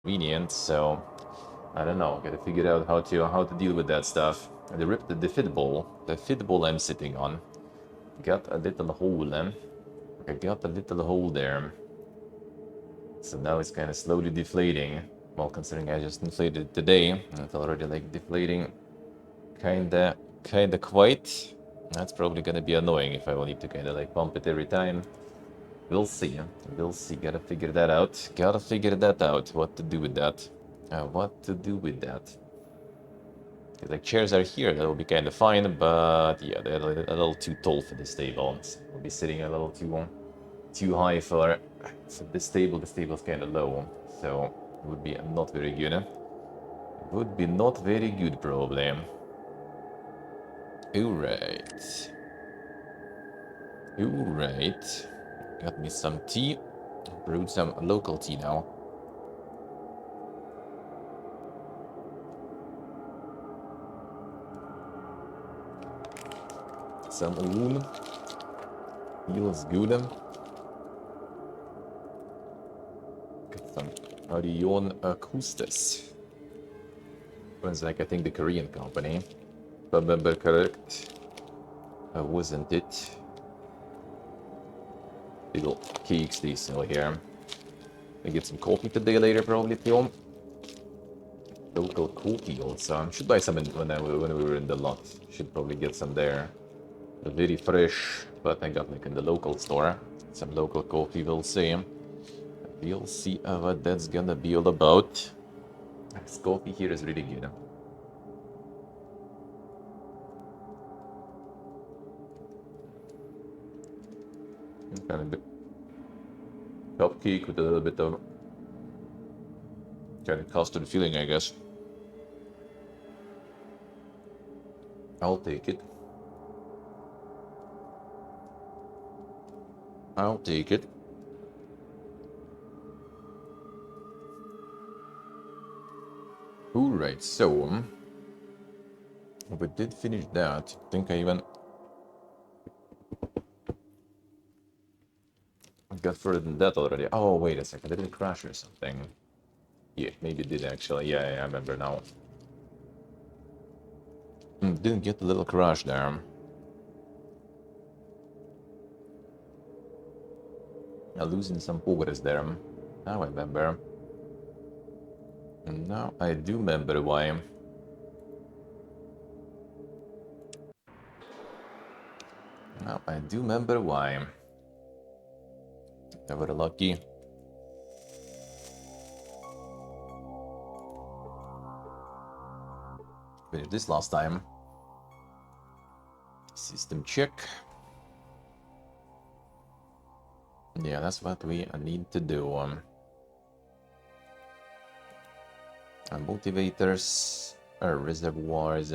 convenient, so I don't know. Gotta figure out how to deal with that stuff. The fit ball I'm sitting on got a little hole. I got a little hole there, so now it's kind of slowly deflating. Well, considering I just inflated it today, it's already like deflating, kinda quite. That's probably gonna be annoying if I will need to kind of like pump it every time. We'll see. We'll see. Gotta figure that out. Gotta figure that out. What to do with that. What to do with that. Like chairs are here, that will be kind of fine, but yeah, they're a little too tall for this table. We'll be sitting a little too high for this table. This table's kind of low, so it would be not very good. Would be not very good, probably. Alright. Alright. Got me some tea. Brewed some local tea now. Some wool. Feels good. Got some Orion Acoustis. Was like, I think, the Korean company. If I remember correct. Wasn't it? Little cakes they sell here. I get some coffee today later, probably too. Local coffee also. Should buy some when we were in the lot. Should probably get some there. Very fresh, but I got like in the local store. Some local coffee, we'll see. We'll see what that's gonna be all about. This coffee here is really good. Kind of cupcake with a little bit of kind of custard feeling, I guess. I'll take it. I'll take it. Alright, so we did finish that. I think I even got further than that already. Oh, wait a second. Did it crash or something? Yeah, maybe it did actually. Yeah, I remember now. Didn't get the little crash there. Losing some progress there. Now I remember. Now I do remember why. Now I do remember why. Never lucky. Finished this last time. System check. Yeah, that's what we need to do. Motivators, reservoirs,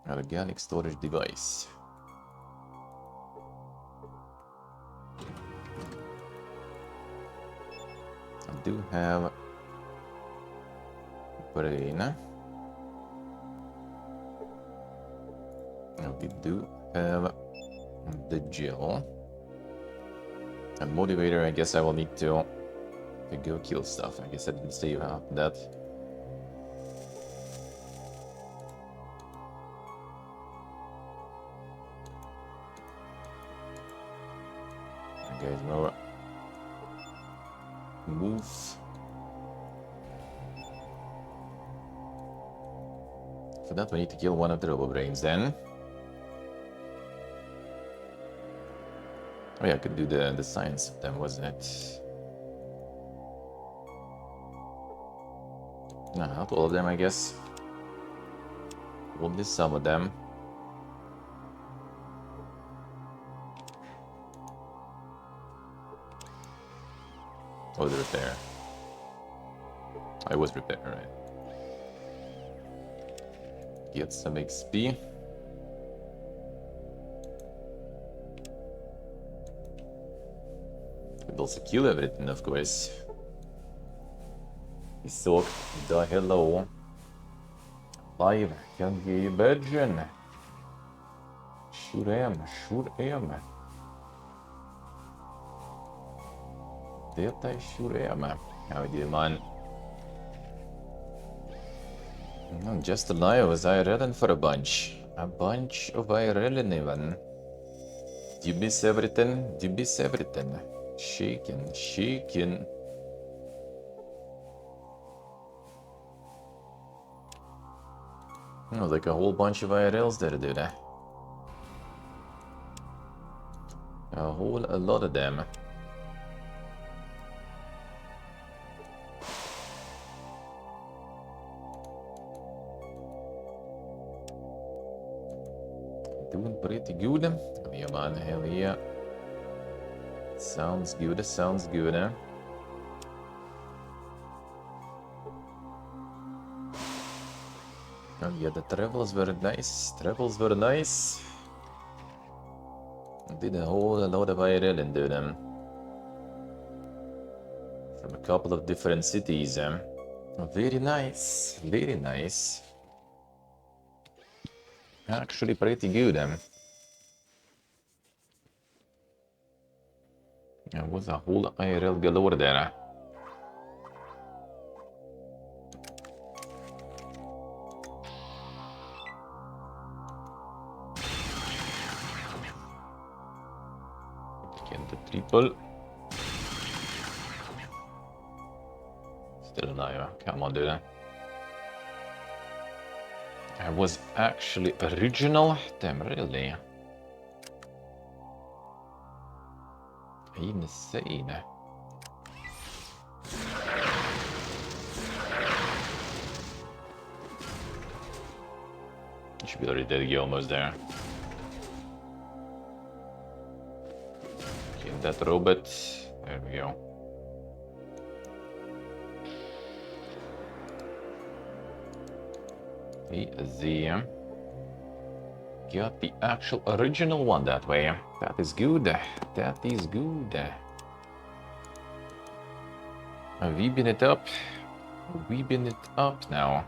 organic storage device. I do have brain. We do have the gel. And motivator, I guess I will need to go kill stuff. I guess I didn't save after that. Okay, no move. For that, we need to kill one of the robo brains then. Oh yeah, I could do the science of them, wasn't it? No, not all of them, I guess. Only some of them. Oh, the repair. I was repair, right? Get some XP. Could also kill everything, of course. So, the hello. Live, can you imagine? Sure am, sure am. Det I sure am. How we do, man? No, just alive. Was IRLing for a bunch? A bunch of IRLing even. Do you miss everything? Do you miss everything? Shaking, shaking. Oh, like a whole bunch of IRLs there, dude. A lot of them. Doing pretty good. Yeah, man, hell yeah. Sounds good, sounds good, eh? Oh yeah, the travels were nice. Travels were nice. Did a whole lot of IRL into them. From a couple of different cities. Very nice, very nice. Actually pretty good. There was a whole IRL galore there. Get the triple. Still alive. Come on, dude. I was actually original. Damn, really? Insane. You should be already dead. You're almost there. Get that robot. There we go. Easy. Got the actual original one that way. That is good. That is good. Weaving it up. Weaving it up now.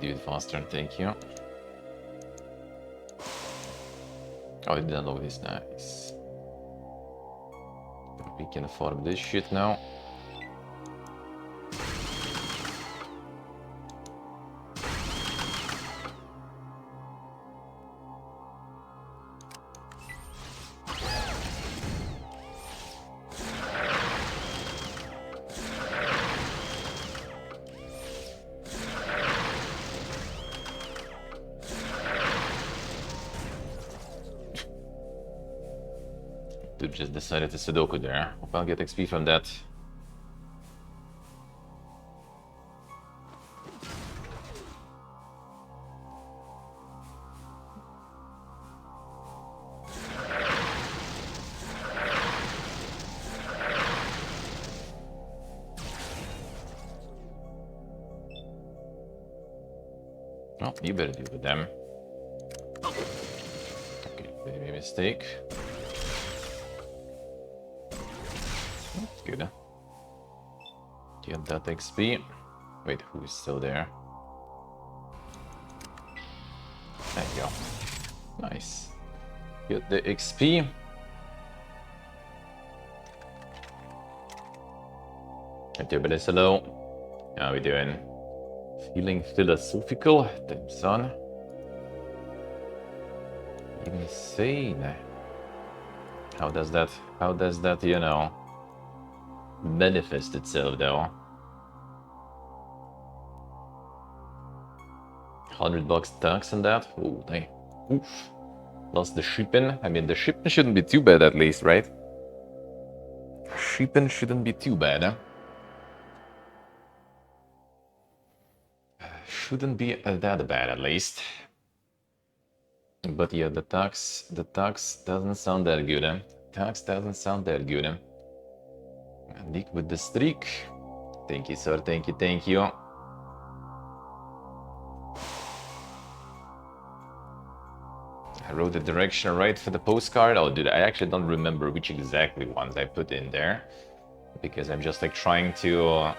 Do it faster, thank you. Oh, I didn't know this. Nice. We can farm this shit now. Dude just decided to Sudoku there. Hope I'll get XP from that. Oh, you better deal with them. Okay, maybe a mistake. That's good. Get that XP. Wait, who's still there? There you go. Nice. Get the XP. Everybody, hello. How we doing? Feeling philosophical? Damn son. Insane. How does that, you know, manifest itself though? $100 tax on that? Oh, dang. Oof. Plus the shipping. I mean, the shipping shouldn't be too bad at least, right? Shipping shouldn't be too bad, huh? Shouldn't be that bad at least. But yeah, the tax doesn't sound that good, huh? Tax doesn't sound that good, huh? Nick with the streak. Thank you, sir. Thank you, thank you. I wrote the direction right for the postcard. Oh, dude, I actually don't remember which exactly ones I put in there, because I'm just like trying to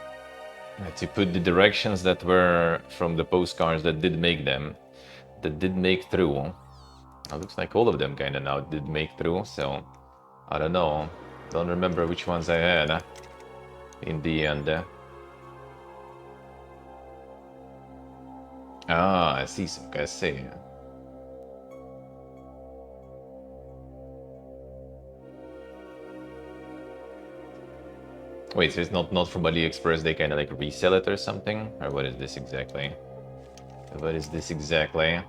put the directions that were from the postcards that did make them, that did make through. It looks like all of them kinda now did make through, so I don't know. Don't remember which ones I had in the end. Ah, I see, so I see. Wait, so it's not from AliExpress, they kinda like resell it or something? Or what is this exactly? What is this exactly?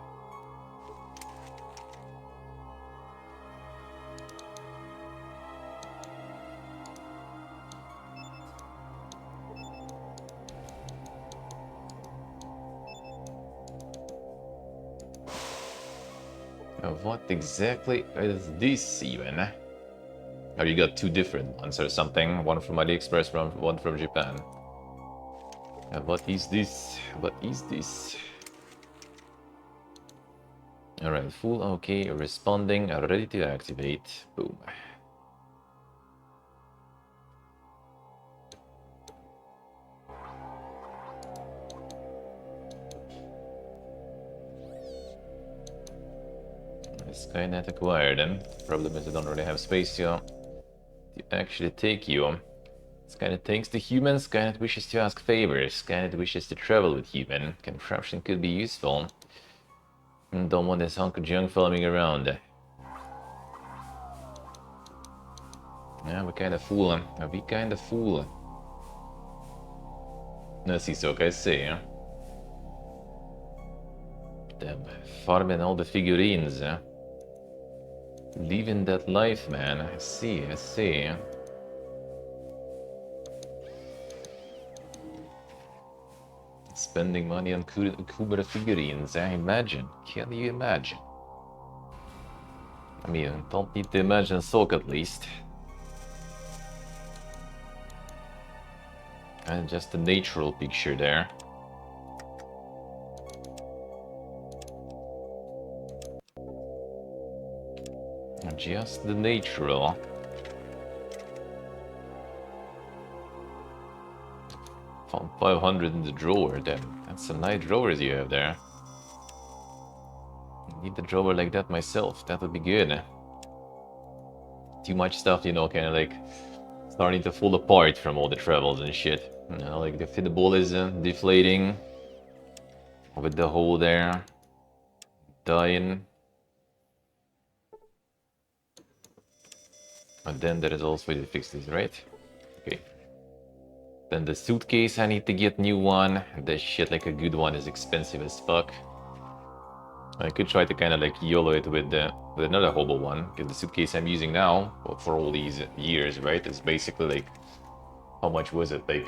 What exactly is this even? Oh, you got two different ones or something. One from AliExpress, one from Japan. What is this? What is this? Alright, full OK, responding, ready to activate. Boom. Skynet acquired, and problem is I don't really have space here to actually take you. Skynet thanks to humans, Skynet wishes to ask favors, Skynet wishes to travel with human. Contraption could be useful. Don't want this hunk of junk following around. Yeah, we kinda fool. We kinda fool. No, see, so I see. Damn, farming all the figurines. Living that life, man. I see, I see. Spending money on Kubera figurines, I imagine. Can you imagine? I mean, don't need to imagine Sok at least. And just a natural picture there. Just the natural. Found 500 in the drawer, then. That's some nice drawers you have there. Need a drawer like that myself, that would be good. Too much stuff, you know, kinda like starting to fall apart from all the travels and shit. You know, like the ball is deflating with the hole there. Dying. And then there is also way to fix this, right? Okay. Then the suitcase, I need to get new one. This shit, like a good one, is expensive as fuck. I could try to kind of like YOLO it with another hobo one, because the suitcase I'm using now for all these years, right, is basically like, how much was it? Like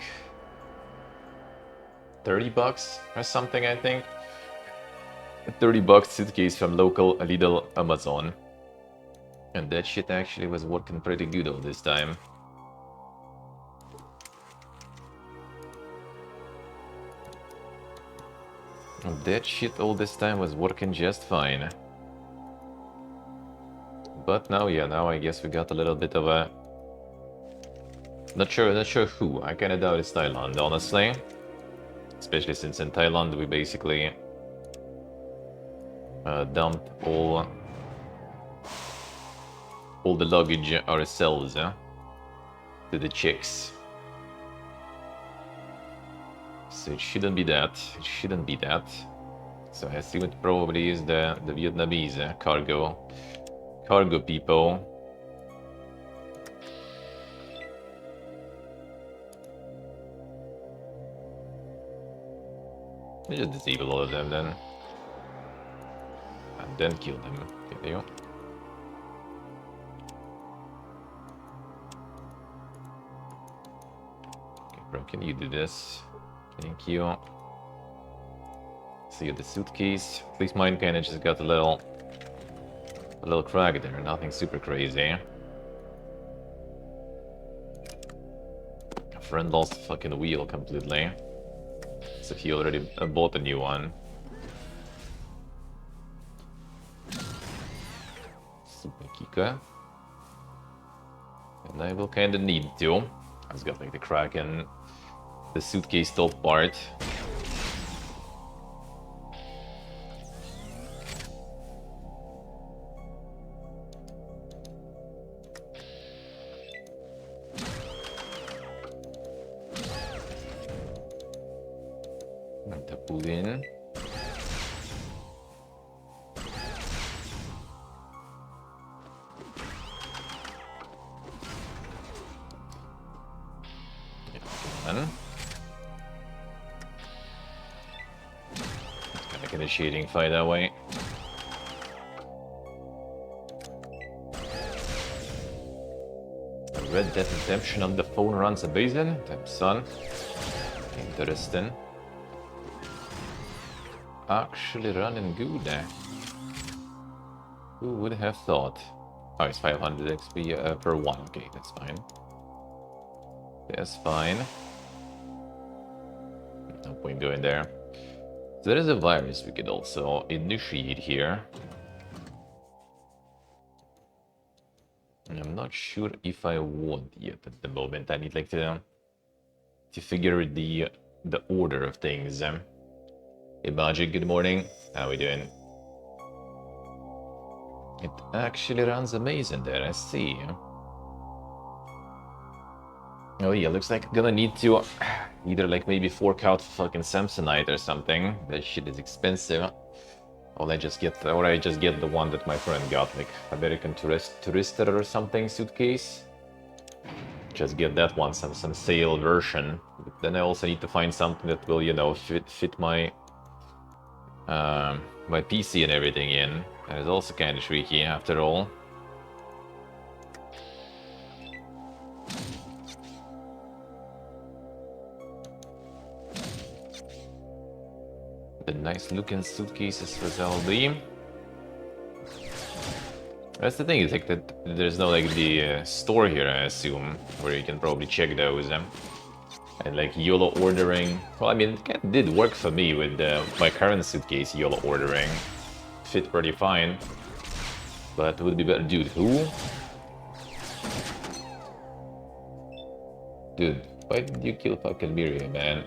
30 bucks or something, I think. A 30 bucks suitcase from local Lidl Amazon. And that shit actually was working pretty good all this time. That shit all this time was working just fine. But now, yeah, now I guess we got a little bit of a... Not sure who. I kinda doubt it's Thailand, honestly. Especially since in Thailand we basically dumped all the luggage ourselves to the chicks. So it shouldn't be that. It shouldn't be that. So I assume it probably is the Vietnamese cargo people. Let's just disable all of them then. And then kill them. Okay, there you go. Okay, bro, can you do this? Thank you. See the suitcase. At least mine kinda just got a little crack there, nothing super crazy. A friend lost the fucking wheel completely. So he already bought a new one. Super Kika. And I will kinda need to. I've got like the crack in the suitcase top part. Pull in. Kind of initiating fight that way. Red Dead Redemption on the phone runs amazing. Damn son. Interesting. Actually running good there. Who would have thought? Oh, it's 500 XP per one. Okay, that's fine. That's fine. No point going there. So there is a virus we could also initiate here. I'm not sure if I want yet at the moment. I need like to figure the order of things. Hey Magic, good morning. How we doing? It actually runs amazing there, I see. Oh yeah, looks like I'm gonna need to either like maybe fork out fucking Samsonite or something. That shit is expensive. Or I just get the one that my friend got, like American Tourister or something suitcase. Just get that one, some sale version. But then I also need to find something that will, you know, fit my my PC and everything in. That is also kind of tricky after all. The nice looking suitcases for ZLD. That's the thing, is like that there's no like the store here, I assume, where you can probably check those. And like YOLO ordering, well, I mean, it kind of did work for me with my current suitcase. YOLO ordering fit pretty fine, but it would be better. Dude, who? Dude, why did you kill fucking Miriam, man?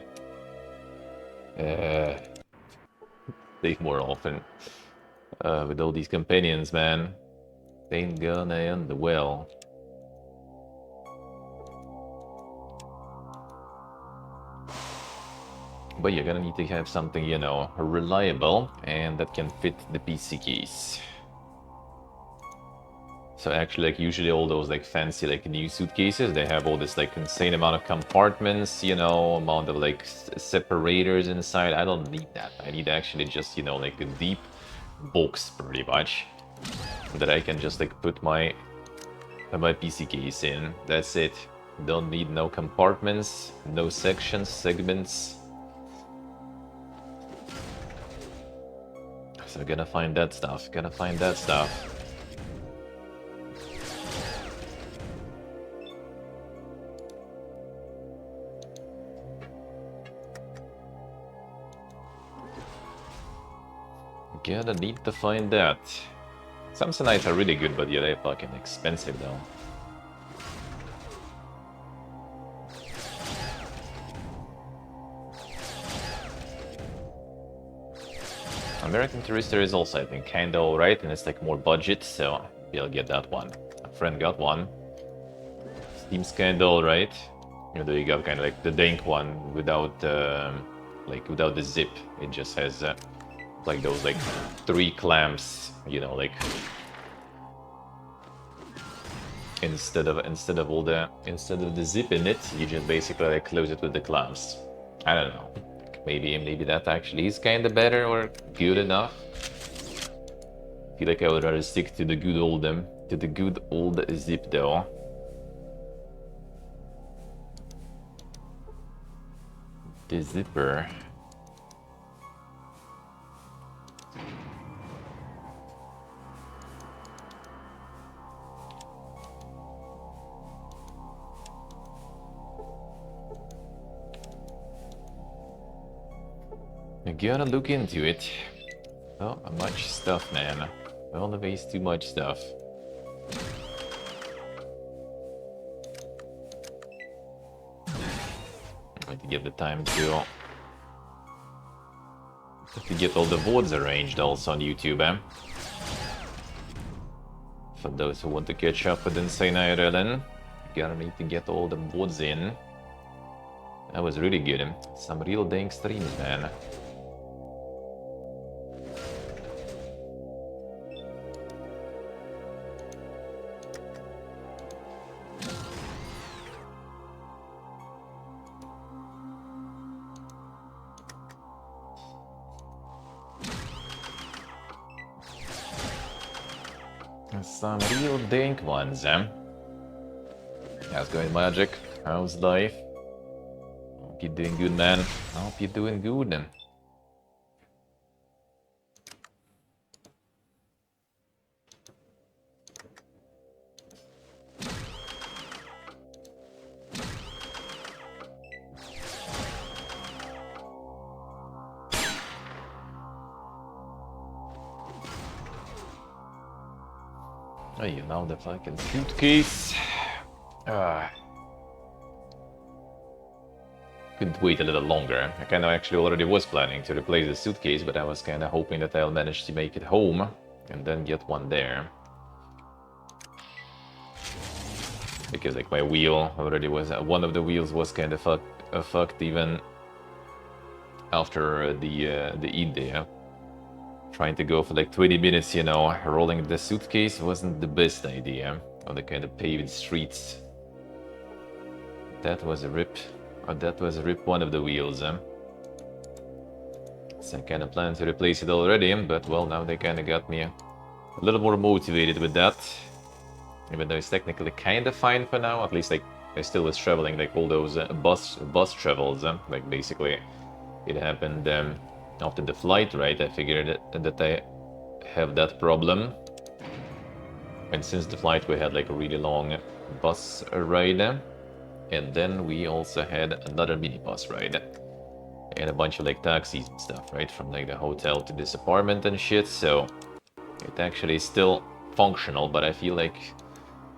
Take more often with all these companions, man. They ain't gonna end well. But you're gonna need to have something, you know, reliable and that can fit the PC case. So actually, like, usually all those like fancy like new suitcases, they have all this like insane amount of compartments, you know, amount of like separators inside. I don't need that. I need actually just, you know, like a deep box pretty much that I can just like put my PC case in. That's it. Don't need no compartments, no sections, segments. So gonna find that stuff. Gotta find that stuff. Gonna need to find that. Samsonites are really good, but yeah, they're fucking expensive though. American Tourister is also, I think, kinda alright, and it's like more budget, so maybe I'll get that one. A friend got one. Seems kinda alright. You know, you got kind of like the dank one without, like without the zip. It just has like those like 3 clamps, you know, like instead of the zip in it, you just basically like close it with the clamps. I don't know. Maybe that actually is kind of better or good enough. I feel like I would rather stick to the good old zip though. The zipper. I gotta look into it. Oh, much stuff, man. Always too much stuff. I'm going to get the time to get all the VODs arranged also on YouTube, eh? For those who want to catch up with Insane IRL, gotta need to get all the VODs in. That was really good. Some real dang streams, man. Some real dank ones, eh? How's going, Magic? How's life? Hope you're doing good, man. Hope you're doing good. Oh, you know the fucking suitcase. Couldn't wait a little longer. I kinda actually already was planning to replace the suitcase, but I was kinda hoping that I'll manage to make it home and then get one there. Because like my wheel already was, one of the wheels was kinda fucked even after the Eid day. Trying to go for like 20 minutes, you know, rolling the suitcase wasn't the best idea on the kind of paved streets. That was a rip. Oh, that was a rip one of the wheels. So I kind of planned to replace it already, but well, now they kind of got me a little more motivated with that. Even though it's technically kind of fine for now, at least like I still was traveling like all those bus travels. Like basically, it happened after the flight, right? I figured that I have that problem. And since the flight, we had like a really long bus ride. And then we also had another minibus ride. And a bunch of like taxis and stuff, right? From like the hotel to this apartment and shit. So it actually is still functional, but I feel like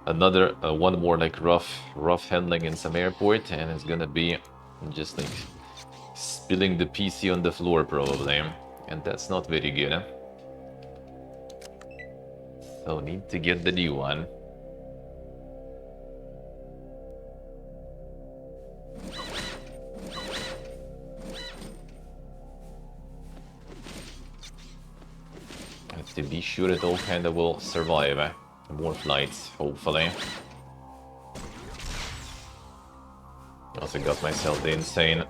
another one more like rough handling in some airport, and it's gonna be just like spilling the PC on the floor probably, and that's not very good. So need to get the new one. Have to be sure it all kind of will survive. More flights, hopefully. Also got myself the insane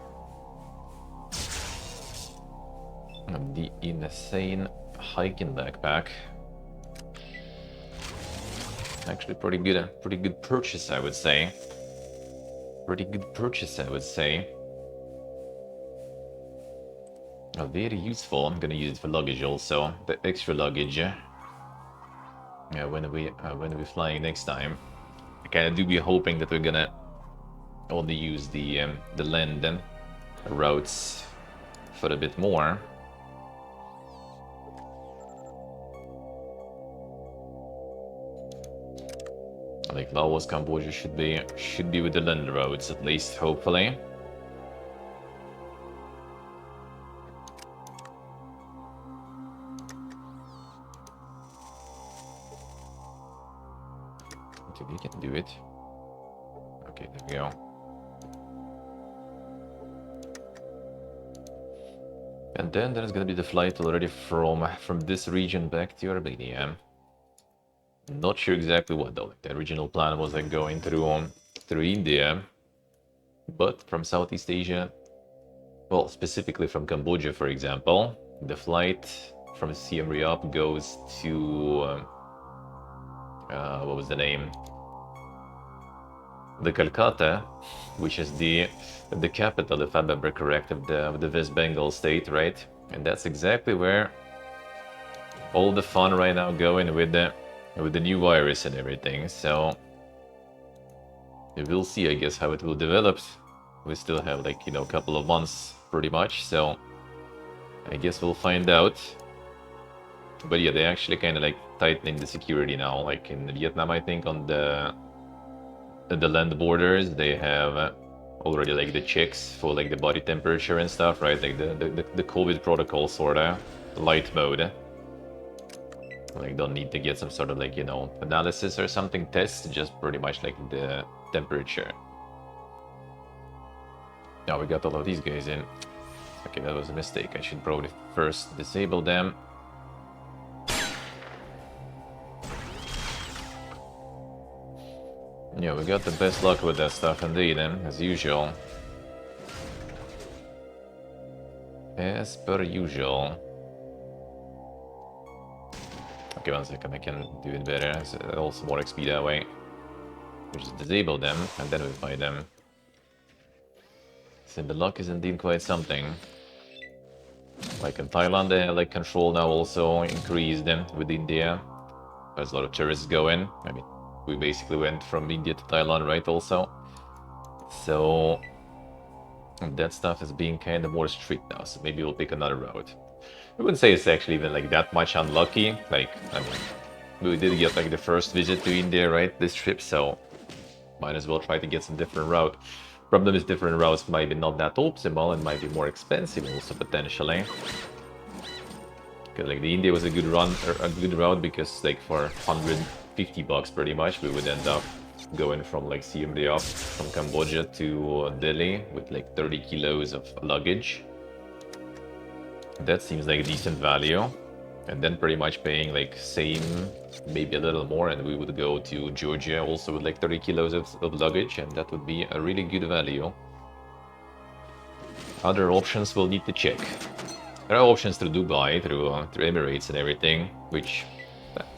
hiking backpack. Actually pretty good purchase, I would say. Pretty good purchase, I would say. Very useful. I'm gonna use it for luggage also. The extra luggage. Yeah, when we're flying next time. I kinda do be hoping that we're gonna only use the land routes for a bit more. Like Laos, Cambodia should be with the land roads at least, hopefully. Okay, we can do it. Okay, there we go. And then there's gonna be the flight already from this region back to Albania. Not sure exactly what though. Like, the original plan was like going through India, but from Southeast Asia, well, specifically from Cambodia, for example, the flight from Siem Reap goes to what was the name? The Calcutta, which is the capital, if I remember correct, of the West Bengal state, right? And that's exactly where all the fun right now going with the new virus and everything. So we'll see, I guess, how it will develop. We still have like, you know, a couple of months pretty much, so I guess we'll find out. But yeah, they actually kind of like tightening the security now. Like in Vietnam, I think on the land borders, they have already like the checks for like the body temperature and stuff, right? Like the COVID protocol sorta light mode. Like don't need to get some sort of like, you know, analysis or something test, just pretty much like the temperature. Now we got all of these guys in. Okay, that was a mistake. I should probably first disable them. Yeah, we got the best luck with that stuff indeed, as usual. As per usual. Okay, 1 second, I can do it better. It's also more XP that way. We just disable them, and then we fight them. So the luck is indeed quite something. Like in Thailand, they like control now also increased them with India. There's a lot of tourists going. I mean, we basically went from India to Thailand, right, also? So that stuff is being kind of more strict now, so maybe we'll pick another route. I wouldn't say it's actually even like that much unlucky. Like, I mean, we did get like the first visit to India, right, this trip, so might as well try to get some different route. Problem is different routes might be not that optimal and might be more expensive also potentially. Because like the India was a good run, or a good route, because like for 150 bucks pretty much we would end up going from like Siem Reap from Cambodia to Delhi with like 30 kilos of luggage. That seems like a decent value. And then pretty much paying like same, maybe a little more, and we would go to Georgia also with like 30 kilos of luggage, and that would be a really good value. Other options we'll need to check. There are options through Dubai, through Emirates and everything, which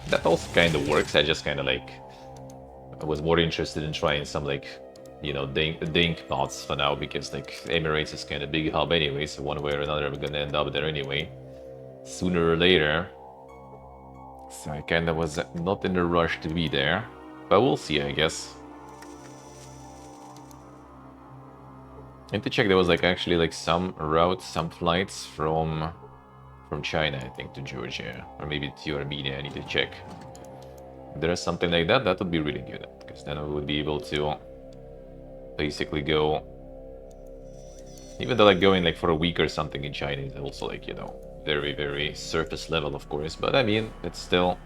that also kind of works. I just kind of like, I was more interested in trying some like, you know, dink paths for now, because like Emirates is kind of big hub anyway, so one way or another we're gonna end up there anyway, sooner or later. So I kind of was not in a rush to be there, but we'll see, I guess. And to check, there was like actually like some routes, some flights from China, I think, to Georgia, or maybe to Armenia. I need to check. If there's something like that, that would be really good, because then we would be able to basically go, even though like going like for a week or something in China is also like, you know, very, very surface level, of course, but I mean, it's still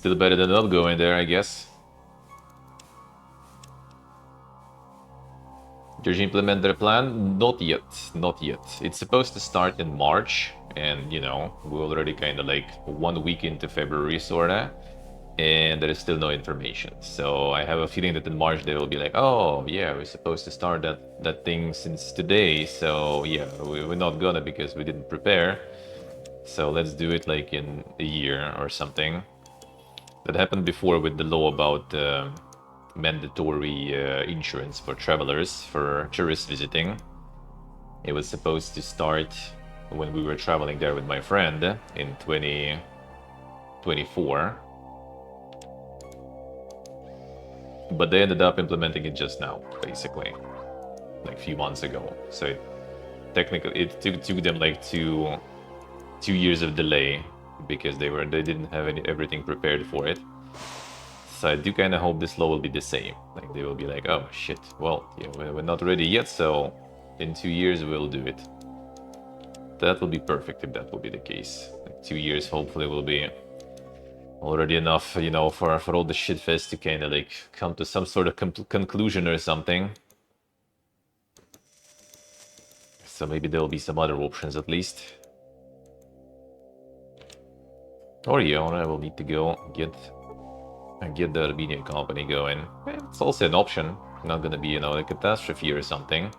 better than not going there, I guess. Did you implement their plan? Not yet, not yet. It's supposed to start in March, and you know, we're already kind of like 1 week into February, sorta, and there is still no information. So I have a feeling that in March they will be like, oh yeah, we're supposed to start that thing since today, so yeah, we're not gonna, because we didn't prepare. So let's do it like in a year or something. That happened before with the law about mandatory insurance for travelers, for tourists visiting. It was supposed to start when we were traveling there with my friend in 2024. But they ended up implementing it just now, basically, like a few months ago. So technically it took them like two years of delay, because they didn't have everything prepared for it. So I do kind of hope this law will be the same. Like they will be like, oh shit, well, yeah, we're not ready yet, so in 2 years we'll do it. That will be perfect if that will be the case. Like 2 years hopefully will be already enough, you know, for all the shitfest to kind of like come to some sort of conclusion or something. So maybe there will be some other options at least. Or yeah, I will need to go get the Armenian company going. It's also an option. Not gonna be, you know, a catastrophe or something.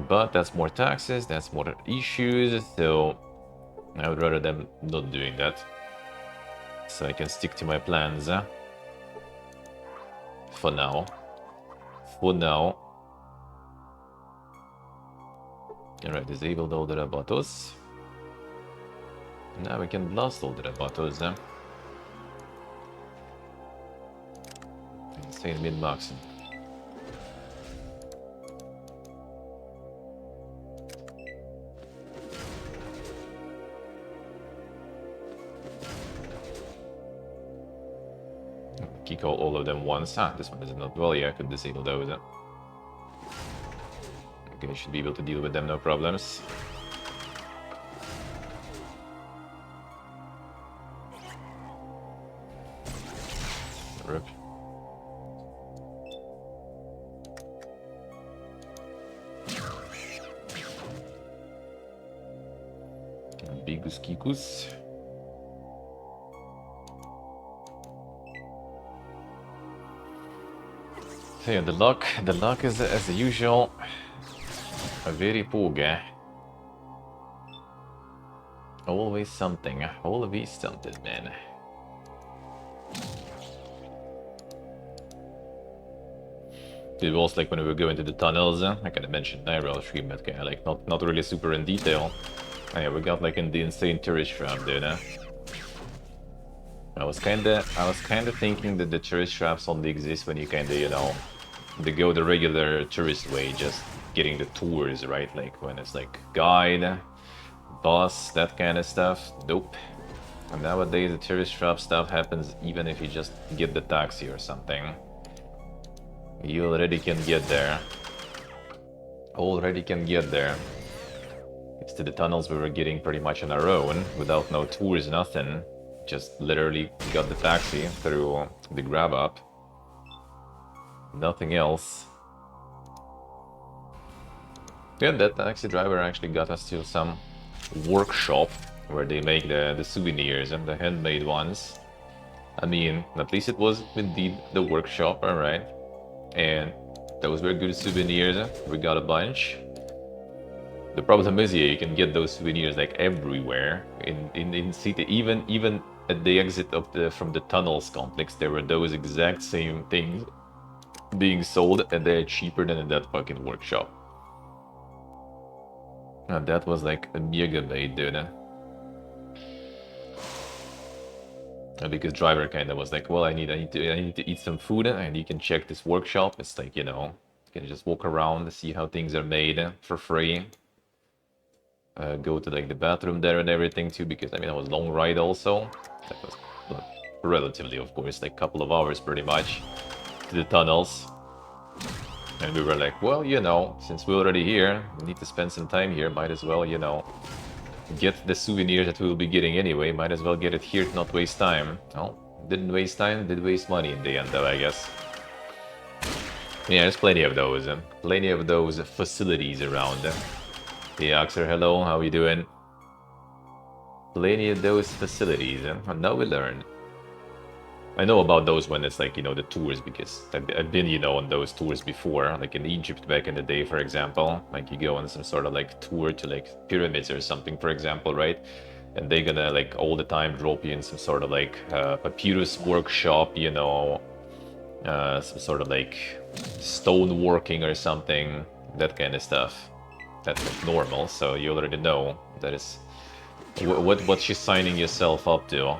But that's more taxes, that's more issues, so I would rather them not doing that. So I can stick to my plans for now. For now. Alright, disabled all the robots. Now we can blast all the robots. Insane mid-max. Kick all of them once. This one is not well. Yeah, I could disable those. Okay, should be able to deal with them, no problems. Rip. Bigus Kikus. So yeah, the luck is as usual a very poor guy. Always something. Always something, man. It was like when we were going to the tunnels, I kind of mentioned Nairo stream, but kind of like not really super in detail. Oh, yeah, we got like in the insane tourist trap, dude. I was kinda thinking that the tourist traps only exist when you kinda, you know, they go the regular tourist way, just getting the tours, right? Like when it's like guide, bus, that kind of stuff. Nope. And nowadays the tourist trap stuff happens even if you just get the taxi or something. You already can get there. Already can get there. It's to the tunnels we were getting pretty much on our own, without no tours, nothing. Just literally got the taxi through the grab up. Nothing else. Yeah, that taxi driver actually got us to some workshop where they make the souvenirs and the handmade ones. I mean, at least it was indeed the workshop, alright. And those were good souvenirs. We got a bunch. The problem is, yeah, you can get those souvenirs like everywhere in city. Even at the exit of from the tunnels complex, there were those exact same things being sold, and they're cheaper than in that fucking workshop. And that was like a mega bait, dude. Because driver kind of was like, well, I need to eat some food, and you can check this workshop. It's like, you know, you can just walk around and see how things are made for free. Go to like the bathroom there and everything too, because I mean it was a long ride also. That was relatively, of course, like a couple of hours pretty much to the tunnels. And we were like, well, you know, since we're already here, we need to spend some time here, might as well, you know, get the souvenirs that we will be getting anyway, might as well get it here to not waste time. Well, didn't waste time, did waste money in the end though, I guess. Yeah, there's plenty of those facilities around. Hey Oxer, hello, how you doing? Plenty of those facilities, and now we learn. I know about those when it's like, you know, the tours, because I've been, you know, on those tours before, like in Egypt back in the day, for example. Like you go on some sort of like tour to like pyramids or something, for example, right? And they're gonna like all the time drop you in some sort of like papyrus workshop, you know, some sort of like stone working or something, that kind of stuff. That's like normal, so you already know that is what you're signing yourself up to.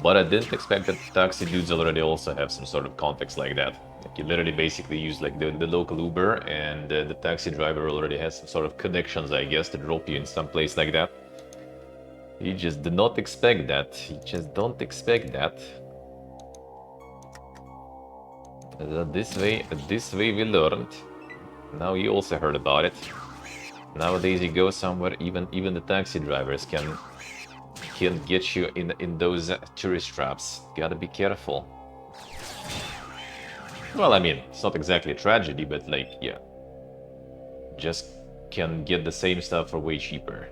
But I didn't expect that taxi dudes already also have some sort of context like that. Like you literally basically use like the local Uber, and the taxi driver already has some sort of connections, I guess, to drop you in some place like that. You just did not expect that. You just don't expect that. This way we learned. Now you also heard about it. Nowadays you go somewhere, even the taxi drivers can get you in those tourist traps. Gotta be careful. Well, I mean, it's not exactly a tragedy, but like, yeah. Just can get the same stuff for way cheaper.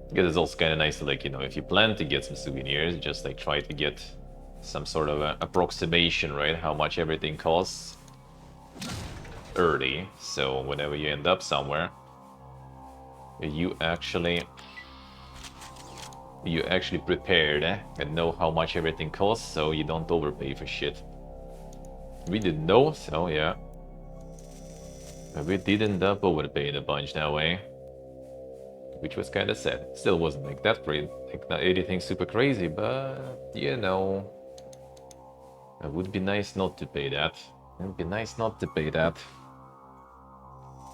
Because it's also kind of nice to, like, you know, if you plan to get some souvenirs, just like try to get some sort of approximation, right? How much everything costs early. So whenever you end up somewhere, you actually prepared and know how much everything costs, so you don't overpay for shit. We didn't know, so yeah. We did end up overpaying a bunch that way, which was kind of sad. Still wasn't like that great, like not anything super crazy, but you know, it would be nice not to pay that. It would be nice not to pay that.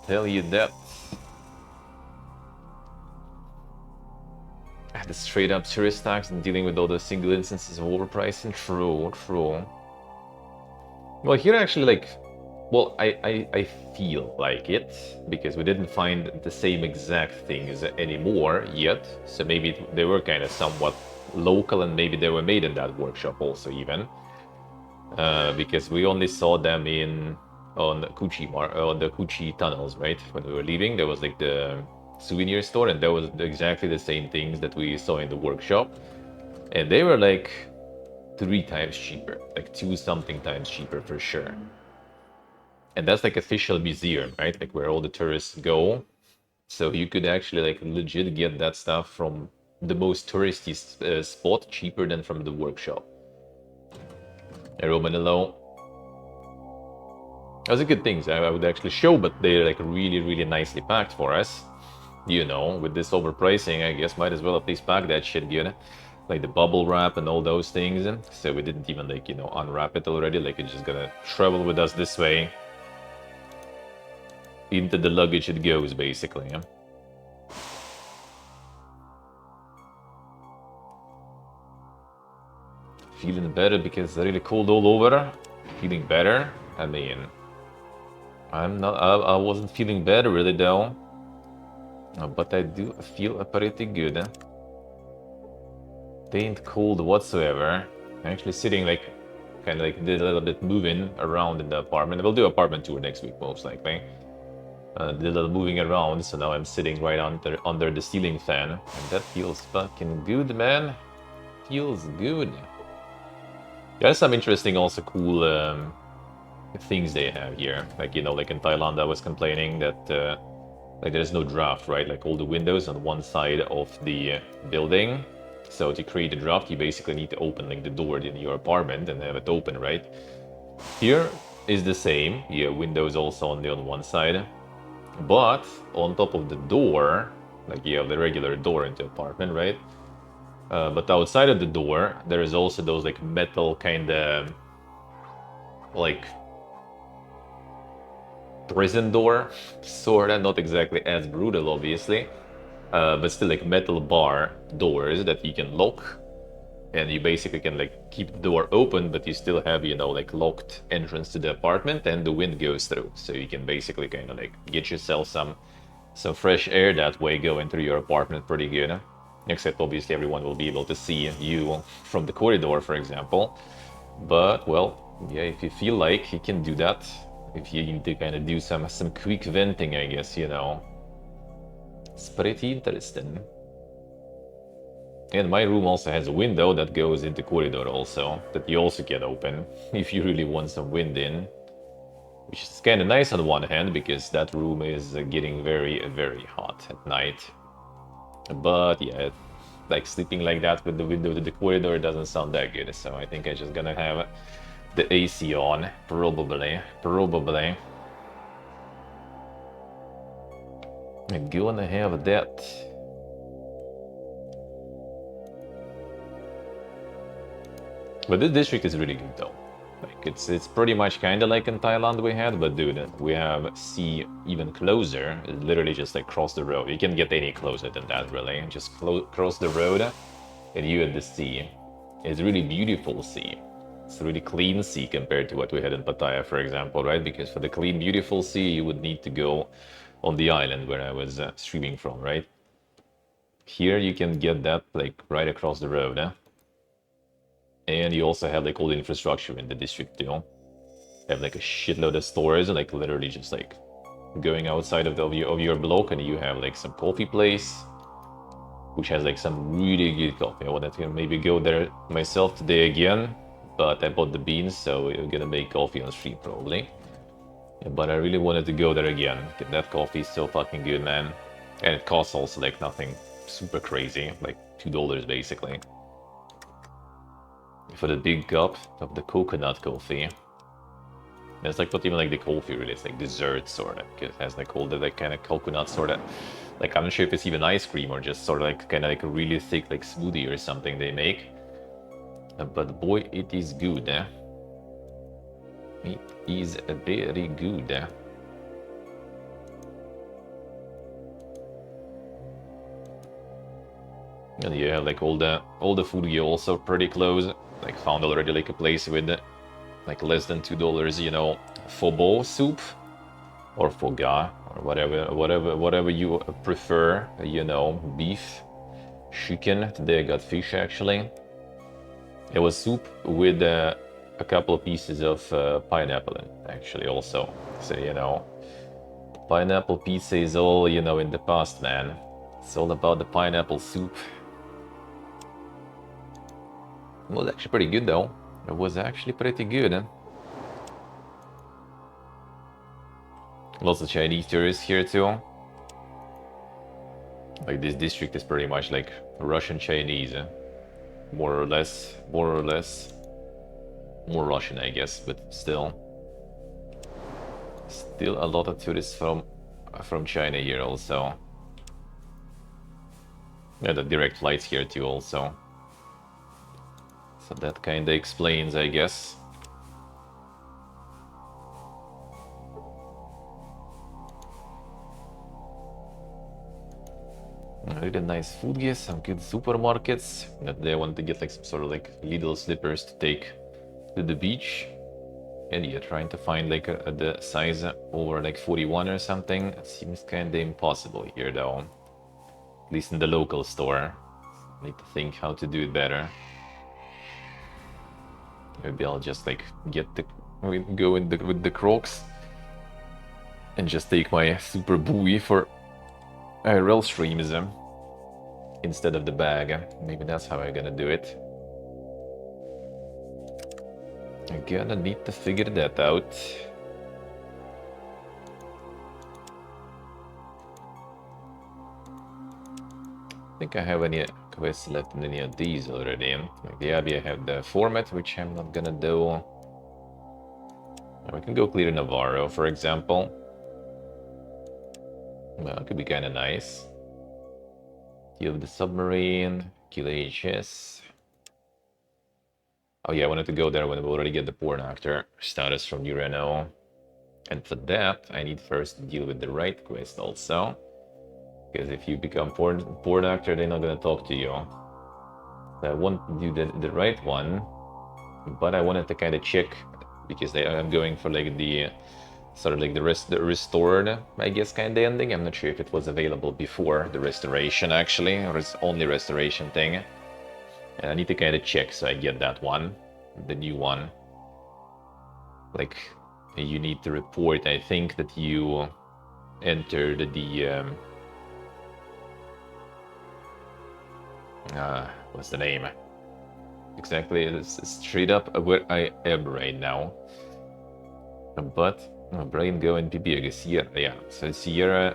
Tell you that. The straight up tourist tax and dealing with all the single instances of overpricing. True, true. Well, here actually, like, well, I feel like it, because we didn't find the same exact things anymore yet. So maybe they were kind of somewhat local, and maybe they were made in that workshop also even. Because we only saw them on the Kuchi tunnels, right? When we were leaving, there was like the souvenir store, and there was exactly the same things that we saw in the workshop, and they were like 3 times cheaper, like 2 something times cheaper for sure. And that's like official museum, right? Like where all the tourists go. So you could actually like legit get that stuff from the most touristy spot cheaper than from the workshop. Romanello. Those are good things I would actually show, but they're like really nicely packed for us. You know, with this overpricing, I guess might as well at least pack that shit good. Like the bubble wrap and all those things. So we didn't even like, you know, unwrap it already. Like it's just gonna travel with us this way. Into the luggage it goes, basically. Feeling better because it's really cold all over. Feeling better. I mean, I'm not. I wasn't feeling better really though. But I do feel pretty good. They ain't cold whatsoever. I'm actually sitting like, kind of like did a little bit moving around in the apartment. We'll do apartment tour next week most likely. Did a little moving around, so now I'm sitting right under the ceiling fan, and that feels fucking good, man. Feels good. There's some interesting, also cool things they have here. Like, you know, like in Thailand, I was complaining that like there's no draft, right? Like all the windows on one side of the building. So to create a draft, you basically need to open like the door in your apartment and have it open, right? Here is the same. You have windows also on one side, but on top of the door, like you have the regular door into apartment, right? But outside of the door, there is also those like metal kind of like prison door, sorta, not exactly as brutal, obviously, but still like metal bar doors that you can lock, and you basically can like keep the door open, but you still have, you know, like locked entrance to the apartment, and the wind goes through, so you can basically kind of like get yourself some fresh air that way going through your apartment pretty good. Except obviously everyone will be able to see you from the corridor, for example. But well, yeah, if you feel like you can do that, if you need to kind of do some quick venting, I guess, you know. It's pretty interesting. And my room also has a window that goes into corridor also, that you also can open if you really want some wind in. Which is kind of nice on one hand, because that room is getting very hot at night. But yeah, like sleeping like that with the window to the corridor doesn't sound that good, so I think I'm just gonna have the AC on, probably. I'm gonna have that. But this district is really good though. Like it's pretty much kind of like in Thailand we had, but dude, we have sea even closer. It's literally just like cross the road. You can't get any closer than that, really. Just cross the road, and you at the sea. It's really beautiful sea. It's a really clean sea compared to what we had in Pattaya, for example, right? Because for the clean, beautiful sea, you would need to go on the island where I was streaming from, right? Here you can get that like right across the road, and you also have like all the infrastructure in the district, you know. You have like a shitload of stores, and like literally just like going outside of your block, and you have like some coffee place, which has like some really good coffee. I wanted to maybe go there myself today again, but I bought the beans, so we're gonna make coffee on stream probably. Yeah, but I really wanted to go there again. That coffee is so fucking good, man. And it costs also like nothing super crazy, like $2 basically. For the big cup of the coconut coffee. And it's like not even like the coffee really, it's like dessert sort of, because it has like all the like kind of coconut sort of, like I'm not sure if it's even ice cream or just sort of like kind of like a really thick like smoothie or something they make. But boy, it is good. It is very good. And yeah, like all the food here also pretty close. Like found already like a place with like less than $2, you know, pho soup or foga or whatever you prefer, you know, beef, chicken. Today I got fish actually. It was soup with a couple of pieces of pineapple in actually also. So, you know, pineapple pizza is all, you know, in the past, man. It's all about the pineapple soup. It was actually pretty good though. It was actually pretty good. Lots of Chinese tourists here too. Like this district is pretty much like Russian Chinese, more or less, more more Russian, I guess, but still a lot of tourists from China here also. Yeah, the direct flights here too also. So that kind of explains, I guess. Really nice food here, some good supermarkets. That they want to get like some sort of like little slippers to take to the beach. And yeah, trying to find like the size over like 41 or something. It seems kind of impossible here though. At least in the local store. Need to think how to do it better. Maybe I'll just like go with the Crocs and just take my super buoy for IRL streams instead of the bag. Maybe that's how I'm gonna do it. I'm gonna need to figure that out. I think I have any quests left in any of these already. Like the Abbey, I have the format, which I'm not gonna do. We can go clear Navarro, for example. Well, it could be kind of nice. Kill the submarine, kill HS. Oh yeah, I wanted to go there when we already get the porn actor status from Urano. And for that, I need first to deal with the right quest also. Because if you become porn actor, they're not gonna talk to you. So I want to do the right one, but I wanted to kind of check because I'm going for like the sort of like the restored, I guess, kind of ending. I'm not sure if it was available before the restoration actually, or it's only restoration thing. And I need to kind of check, so I get that one, the new one. Like, you need to report, I think, that you entered the what's the name? Exactly, it's straight up where I am right now. But Brain Go and PB Sierra, yeah. So Sierra,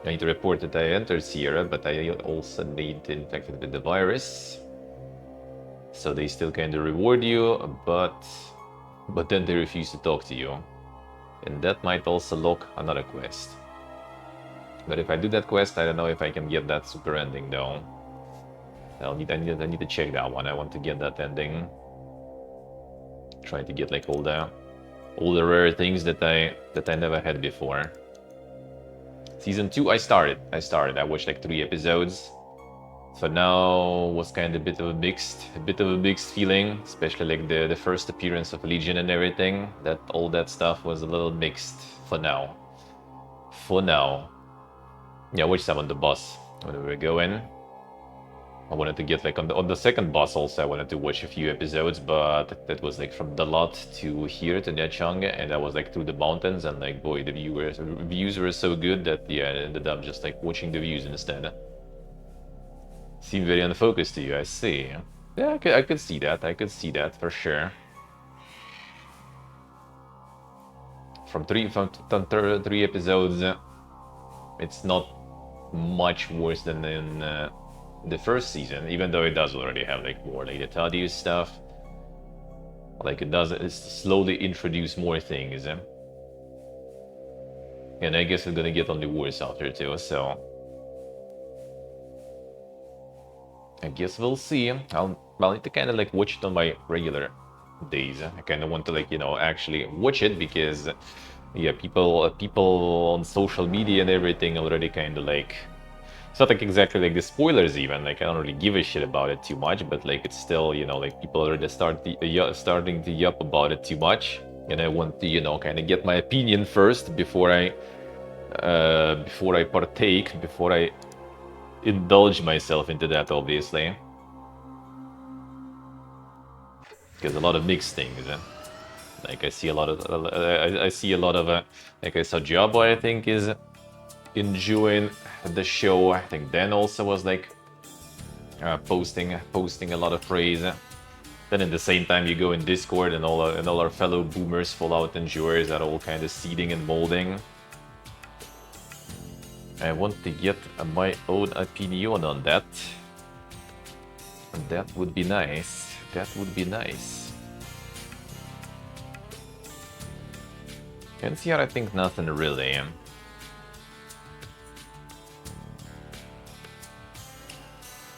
I need to report that I entered Sierra, but I also need to infect it with the virus. So they still kind of reward you, but then they refuse to talk to you. And that might also lock another quest. But if I do that quest, I don't know if I can get that super ending though. I need to check that one. I want to get that ending. Try to get like all the rare things that I never had before. Season 2, I started. I watched like 3 episodes. So now was kind of a bit of a mixed feeling, especially like the first appearance of Legion and everything. That all that stuff was a little mixed for now. Yeah, which some on the bus when we were going. I wanted to get like on the second bus also. I wanted to watch a few episodes, but that was like from Dalat to here to Nechang, and I was like through the mountains, and like boy, the views were so good that yeah, I ended up just like watching the views instead. Seemed very unfocused to you, I see. Yeah, I could see that. I could see that for sure. From three episodes, it's not much worse than in the first season, even though it does already have like more like the Tadius stuff. Like it does slowly introduce more things. And I guess it's gonna get only worse after too, so I guess we'll see. I'll need to kind of like watch it on my regular days. I kind of want to like, you know, actually watch it because yeah, people on social media and everything already kind of like, it's not like exactly like the spoilers even, like I don't really give a shit about it too much, but like it's still, you know, like people already starting to yup about it too much, and I want to, you know, kind of get my opinion first before I partake, before I indulge myself into that, obviously, because a lot of mixed things. Like I see a lot of like I saw Jabba, I think, is enjoying the show. I think Dan also was like posting a lot of praise. Then at the same time you go in Discord and all our fellow boomers, Fallout enjoyers, are all kind of seeding and molding. I want to get my own opinion on that. And that would be nice. That would be nice. NCR, I think nothing really.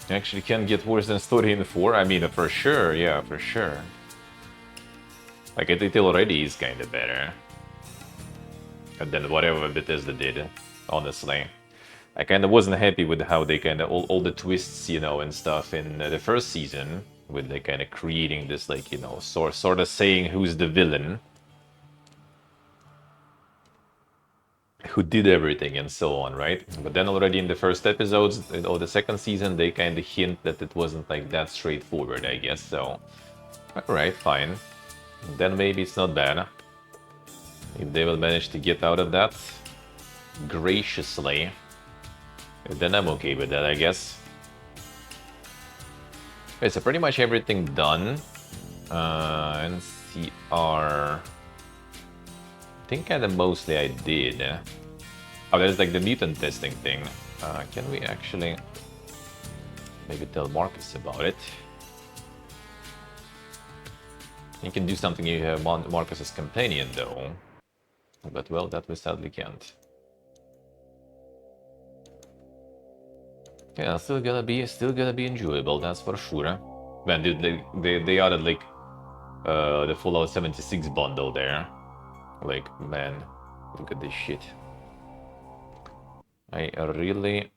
Actually can get worse than Story in 4. I mean, for sure, yeah, for sure. Like, it already is kind of better than whatever Bethesda did, honestly. I kind of wasn't happy with how they kind of, all the twists, you know, and stuff in the first season, with they kind of creating this, like, you know, sort of saying who's the villain, who did everything, and so on, right? But then already in the first episodes or the second season, they kind of hint that it wasn't like that straightforward, I guess. So, alright, fine. Then maybe it's not bad. If they will manage to get out of that graciously, then I'm okay with that, I guess. Okay, so pretty much everything done. NCR... I think kind of mostly I did. Oh, there's like the mutant testing thing. Can we actually maybe tell Marcus about it? You can do something if you have Marcus's companion though. But well, that we sadly can't. Yeah, still gonna be enjoyable, that's for sure. Man, dude, they added like the Fallout 76 bundle there. Like, man, look at this shit. I really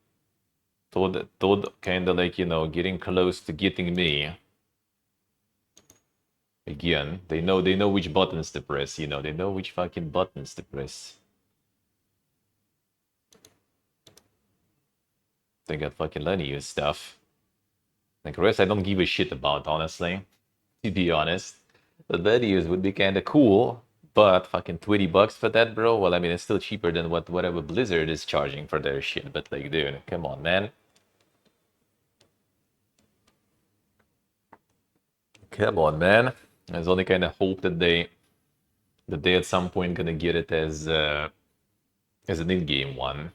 thought kinda like, you know, getting close to getting me. Again, they know which buttons to press, you know, they know which fucking buttons to press. They got fucking Lenny stuff. Like, the rest I don't give a shit about, honestly. To be honest. The Lenny would be kinda cool, but fucking $20 for that, bro? Well, I mean, it's still cheaper than whatever Blizzard is charging for their shit, but like, dude, come on, man. Come on, man. There's only kind of hope that they at some point gonna get it as an in-game one.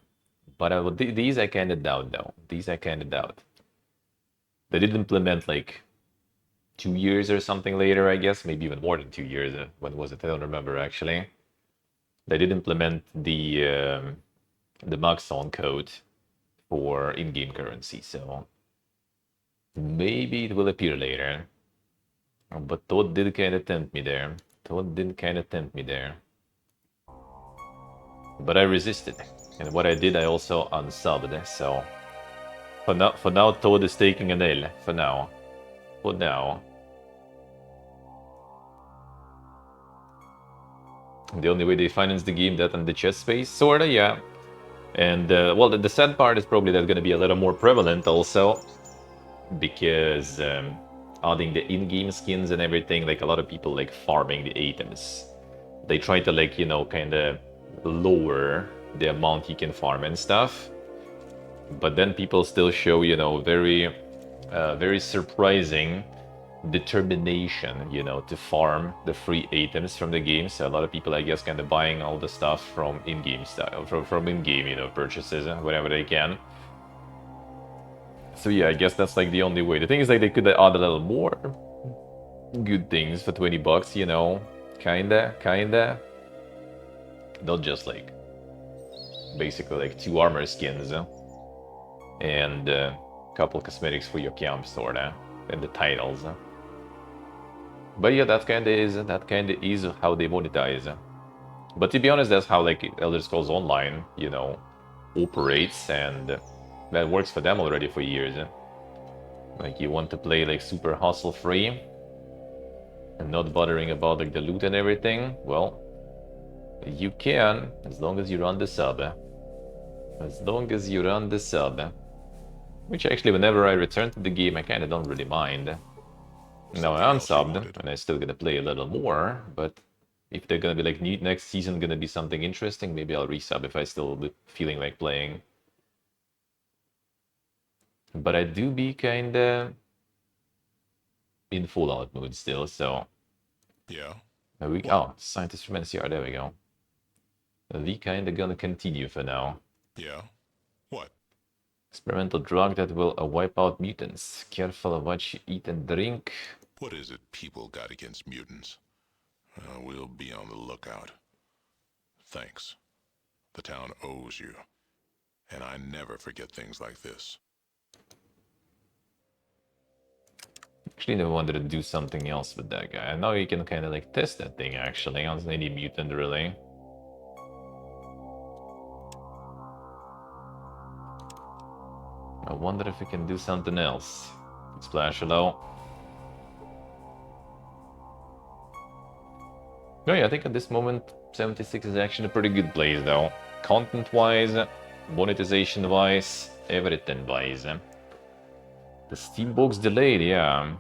But these I kind of doubt, though. These I kind of doubt. They did implement like 2 years or something later, I guess, maybe even more than 2 years. When was it? I don't remember actually. They did implement the Maxon code for in-game currency, so maybe it will appear later. But Todd did kind of tempt me there. Todd did kind of tempt me there. But I resisted. And what I did, I also unsubbed. So for now, Todd is taking an L. For now. For now. The only way they finance the game, that and the chess space, sorta, yeah. And well, the sad part is probably that's gonna be a little more prevalent also, because adding the in-game skins and everything, like a lot of people like farming the items. They try to like, you know, kind of lower the amount you can farm and stuff. But then people still show, you know, very surprising determination, you know, to farm the free items from the game. So a lot of people, I guess, kind of buying all the stuff from in-game stuff, from in-game, you know, purchases whenever they can. So yeah, I guess that's like the only way. The thing is, like, they could add a little more good things for $20, you know, kinda. Not just like basically like 2 armor skins and a couple cosmetics for your camp, sorta, and the titles. But yeah, that kinda is how they monetize. But to be honest, that's how like Elder Scrolls Online, you know, operates, and that works for them already for years. Like, you want to play like super hustle free and not bothering about like the loot and everything, well, you can, as long as you run the sub. As long as you run the sub. Which actually, whenever I return to the game, I kinda don't really mind. Now I unsubbed, and I still gonna play a little more, but if they're gonna be like, next season gonna be something interesting, maybe I'll resub if I still be feeling like playing. But I do be kinda in Fallout mood still, so... Yeah. Oh, Scientist from NCR, there we go. We kinda gonna continue for now. Yeah. What? Experimental drug that will wipe out mutants. Careful of what you eat and drink. What is it people got against mutants? We'll be on the lookout. Thanks. The town owes you. And I never forget things like this. Actually, I wanted to do something else with that guy. Now you can kind of like test that thing actually on any mutant really. I wonder if we can do something else. Splash hello. No, yeah, I think at this moment 76 is actually a pretty good place though. Content-wise, monetization-wise, everything-wise. The Steambox delayed, yeah.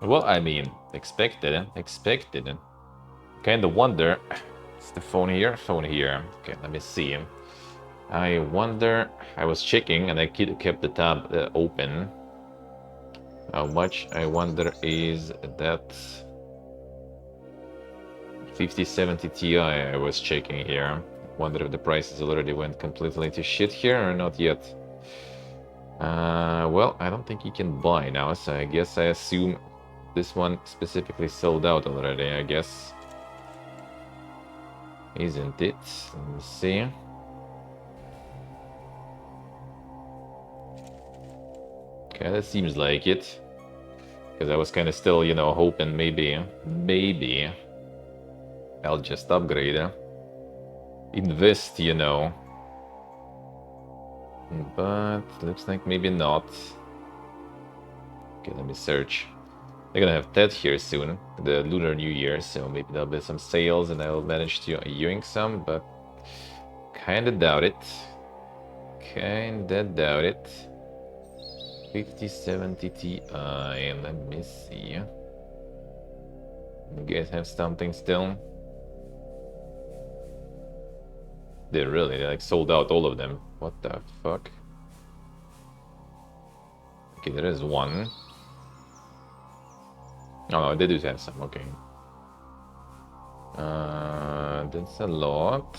Well, I mean, expected. Kinda wonder... Is the phone here? Phone here. Okay, let me see. I wonder... I was checking and I kept the tab open. How much, I wonder, is that... 5070 Ti I was checking here. Wonder if the prices already went completely to shit here or not yet. Well, I don't think you can buy now, so I guess I assume this one specifically sold out already, I guess. Isn't it? Let me see. Okay, that seems like it. Because I was kind of still, you know, hoping maybe I'll just upgrade. Invest, you know. But looks like maybe not. Okay, let me search. They're gonna have Ted here soon, the Lunar New Year, so maybe there'll be some sales and I'll manage to yoink some, but kinda doubt it. Kinda doubt it. 5070 Ti, let me see. You guys have something still? They like sold out all of them. What the fuck? Okay, there is one. Oh no, they do have some, okay. That's a lot.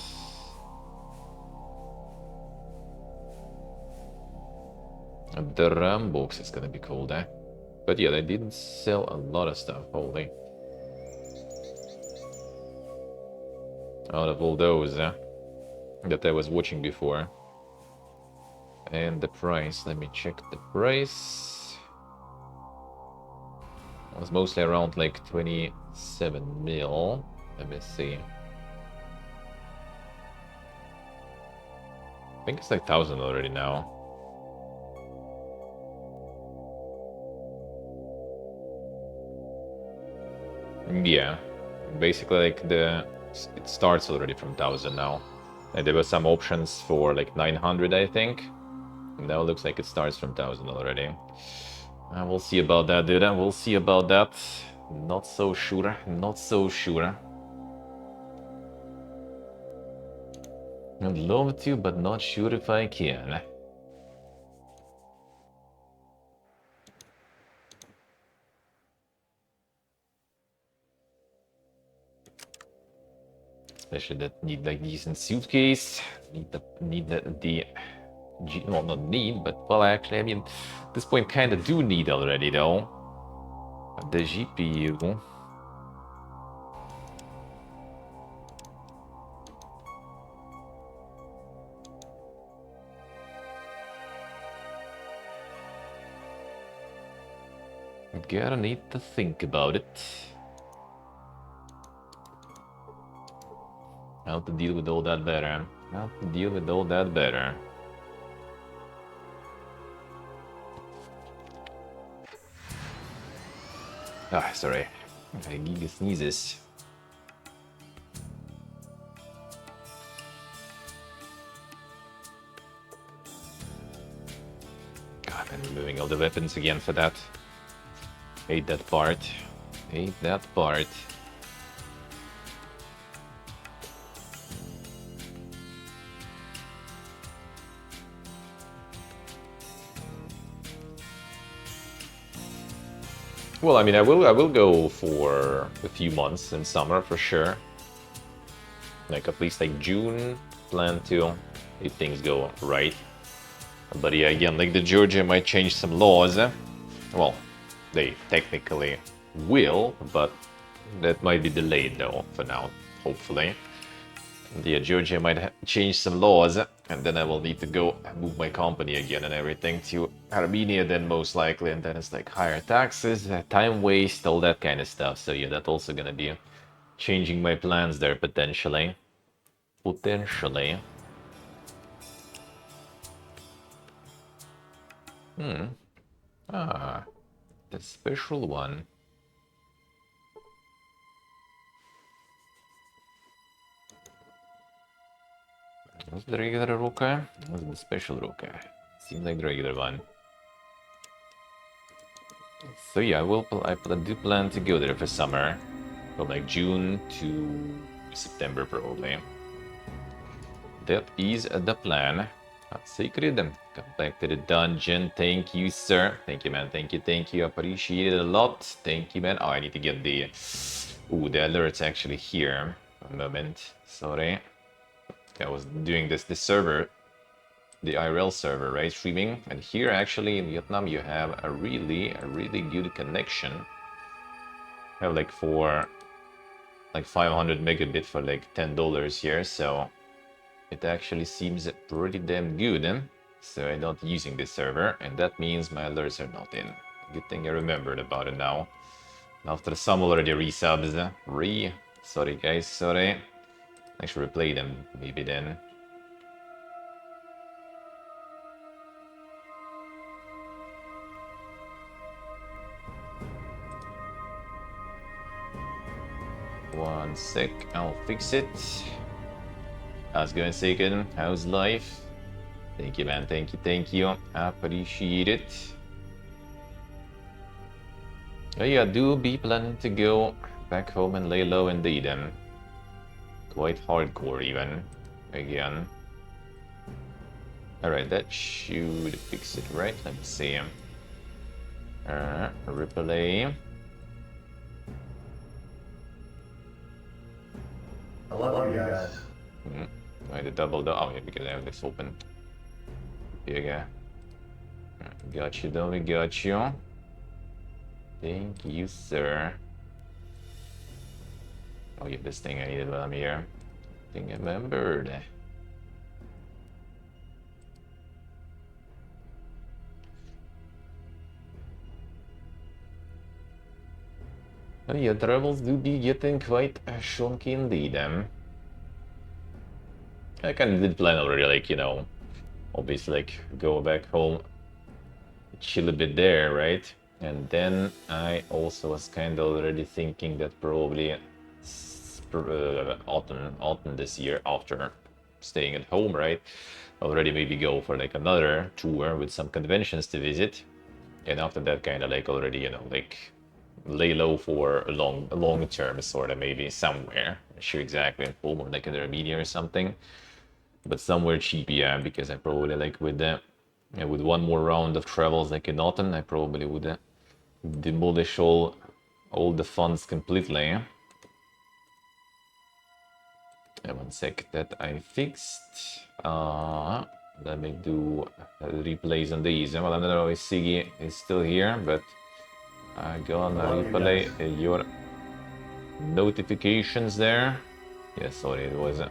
The RAM box is gonna be cool, eh? But yeah, they did sell a lot of stuff, holy. Out of all those that I was watching before. And the price, let me check the price. It was mostly around like 27 mil. Let me see. I think it's like 1,000 already now. Yeah, basically like it starts already from 1,000 now. And there were some options for like 900, I think. Now it looks like it starts from 1,000 already. We'll see about that, dude. We'll see about that. Not so sure. Not so sure. I'd love to, but not sure if I can. Especially that need like decent suitcase. Well, not need, but well, actually, I mean, at this point, kind of do need already though. The GPU. Gotta need to think about it. How to deal with all that better. How to deal with all that better. Ah, sorry. I giga sneezes. God, I'm removing all the weapons again for that. Hate that part. Hate that part. Well, I mean, I will go for a few months in summer for sure. Like at least like June, plan to, if things go right. But yeah, again, like the Georgia might change some laws. Well, they technically will, but that might be delayed though for now, hopefully. Yeah, Georgia might change some laws, and then I will need to go move my company again and everything to Armenia then most likely, and then it's like higher taxes, time waste, all that kind of stuff. So yeah, that's also gonna be changing my plans there potentially. Potentially. Ah, the special one. Was the regular Ruka? Was the special Ruka? Seems like the regular one. So yeah, I do plan to go there for summer, from like June to September probably. That is the plan. Sacred, come back to the dungeon. Thank you, sir. Thank you, man. Thank you. Appreciate it a lot. Thank you, man. Oh, I need to get the... Ooh, the alert's actually here. A moment. Sorry. I was doing this server, the IRL server, right? Streaming. And here, actually, in Vietnam, you have a really good connection. I have like 500 megabit for like $10 here, so it actually seems pretty damn good. So I'm not using this server, and that means my alerts are not in. Good thing I remembered about it now. After some already resubs. Sorry guys, sorry. I should replay them maybe then. One sec, I'll fix it. How's it going, Seiken? How's life? Thank you, man. Thank you. Appreciate it. Oh yeah, do be planning to go back home and lay low indeed. Quite hardcore even. Again. Alright, that should fix it, right? Let me see. Replay. I love you guys. I had double the... Oh yeah, because I have this open. Here we go. Got you though, we got you. Thank you, sir. Oh yeah, this thing I needed while I'm here. I think I remembered. Oh yeah, travels do be getting quite shonky indeed. I kind of did plan already, like, you know, obviously, like, go back home, chill a bit there, right? And then I also was kind of already thinking that probably autumn this year, after staying at home, right? Already maybe go for like another tour with some conventions to visit, and after that, kind of like already, you know, like lay low for a long term, sort of, maybe somewhere. Not sure exactly, in home or like in Armenia or something, but somewhere cheap, yeah. Because I probably like with one more round of travels like in autumn, I probably would demolish all the funds completely. One sec, that I fixed. Let me do replays on these. Well, I don't know if Siggy is still here, but I'm gonna replay your notifications there. Yeah, sorry, it was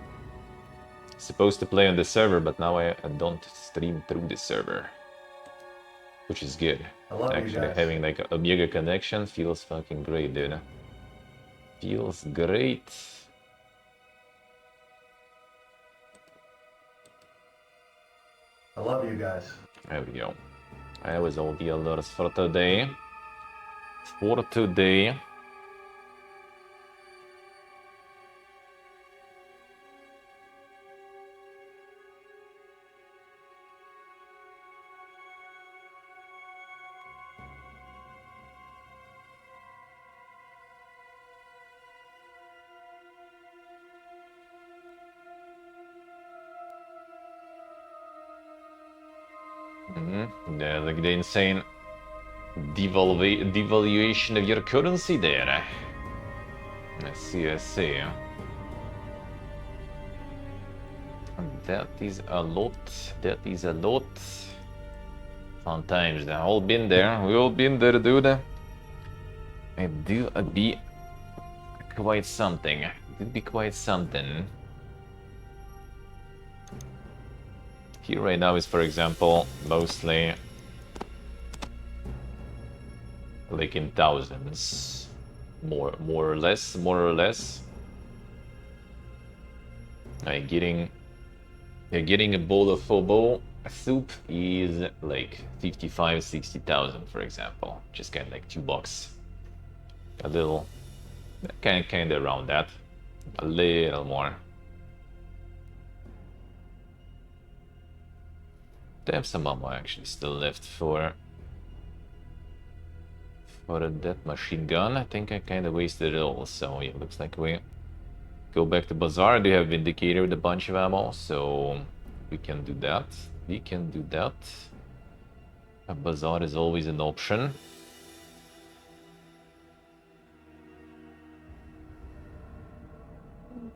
supposed to play on the server, but now I don't stream through the server, which is good. Actually, having like a bigger connection feels fucking great, dude. Feels great. I love you guys. There we go. That was all the alerts for today. For today. Yeah, like the insane devaluation of your currency there. I see, I see. That is a lot. That is a lot. Fun times. They've all been there. We all been there, dude. It do be quite something. It did be quite something. Here right now is, for example, mostly like in thousands, more or less. Like getting a bowl of pho soup is like 55-60,000, for example, just kind of like $2, a little, kind of around that, a little more. They have some ammo actually still left for that machine gun. I think I kind of wasted it all, so yeah, looks like we go back to Bazaar. They have Vindicator with a bunch of ammo, so we can do that. A Bazaar is always an option.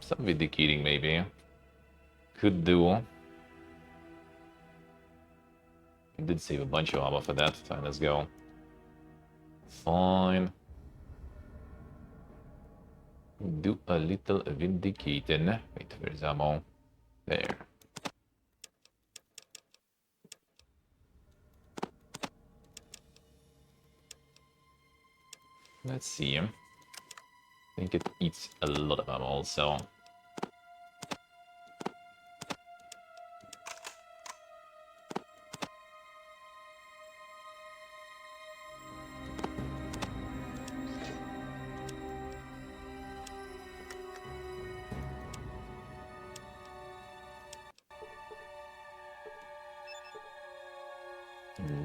Some Vindicating maybe. Could do. I did save a bunch of ammo for that. Fine, let's go. Fine. Do a little Vindicating. Wait, where's ammo? There. Let's see. I think it eats a lot of ammo also.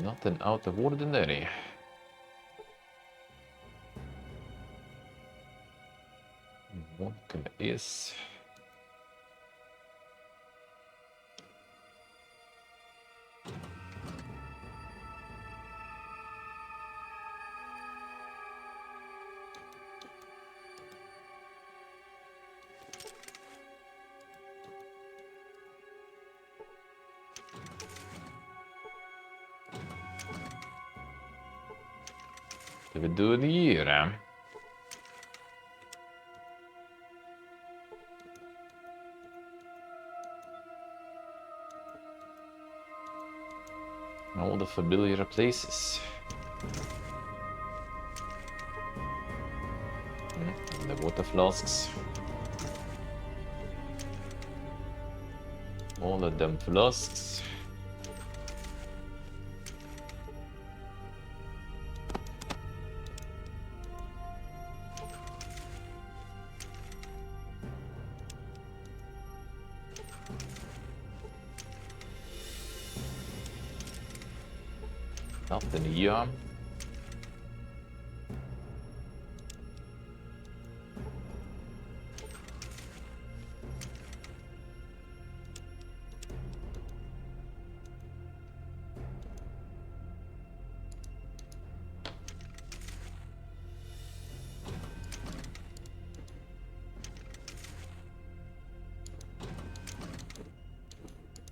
Nothing out of ordinary. Vodka is... Ska vi do det här? All the familiar places. And the water flasks. All of them flasks. Nothing here.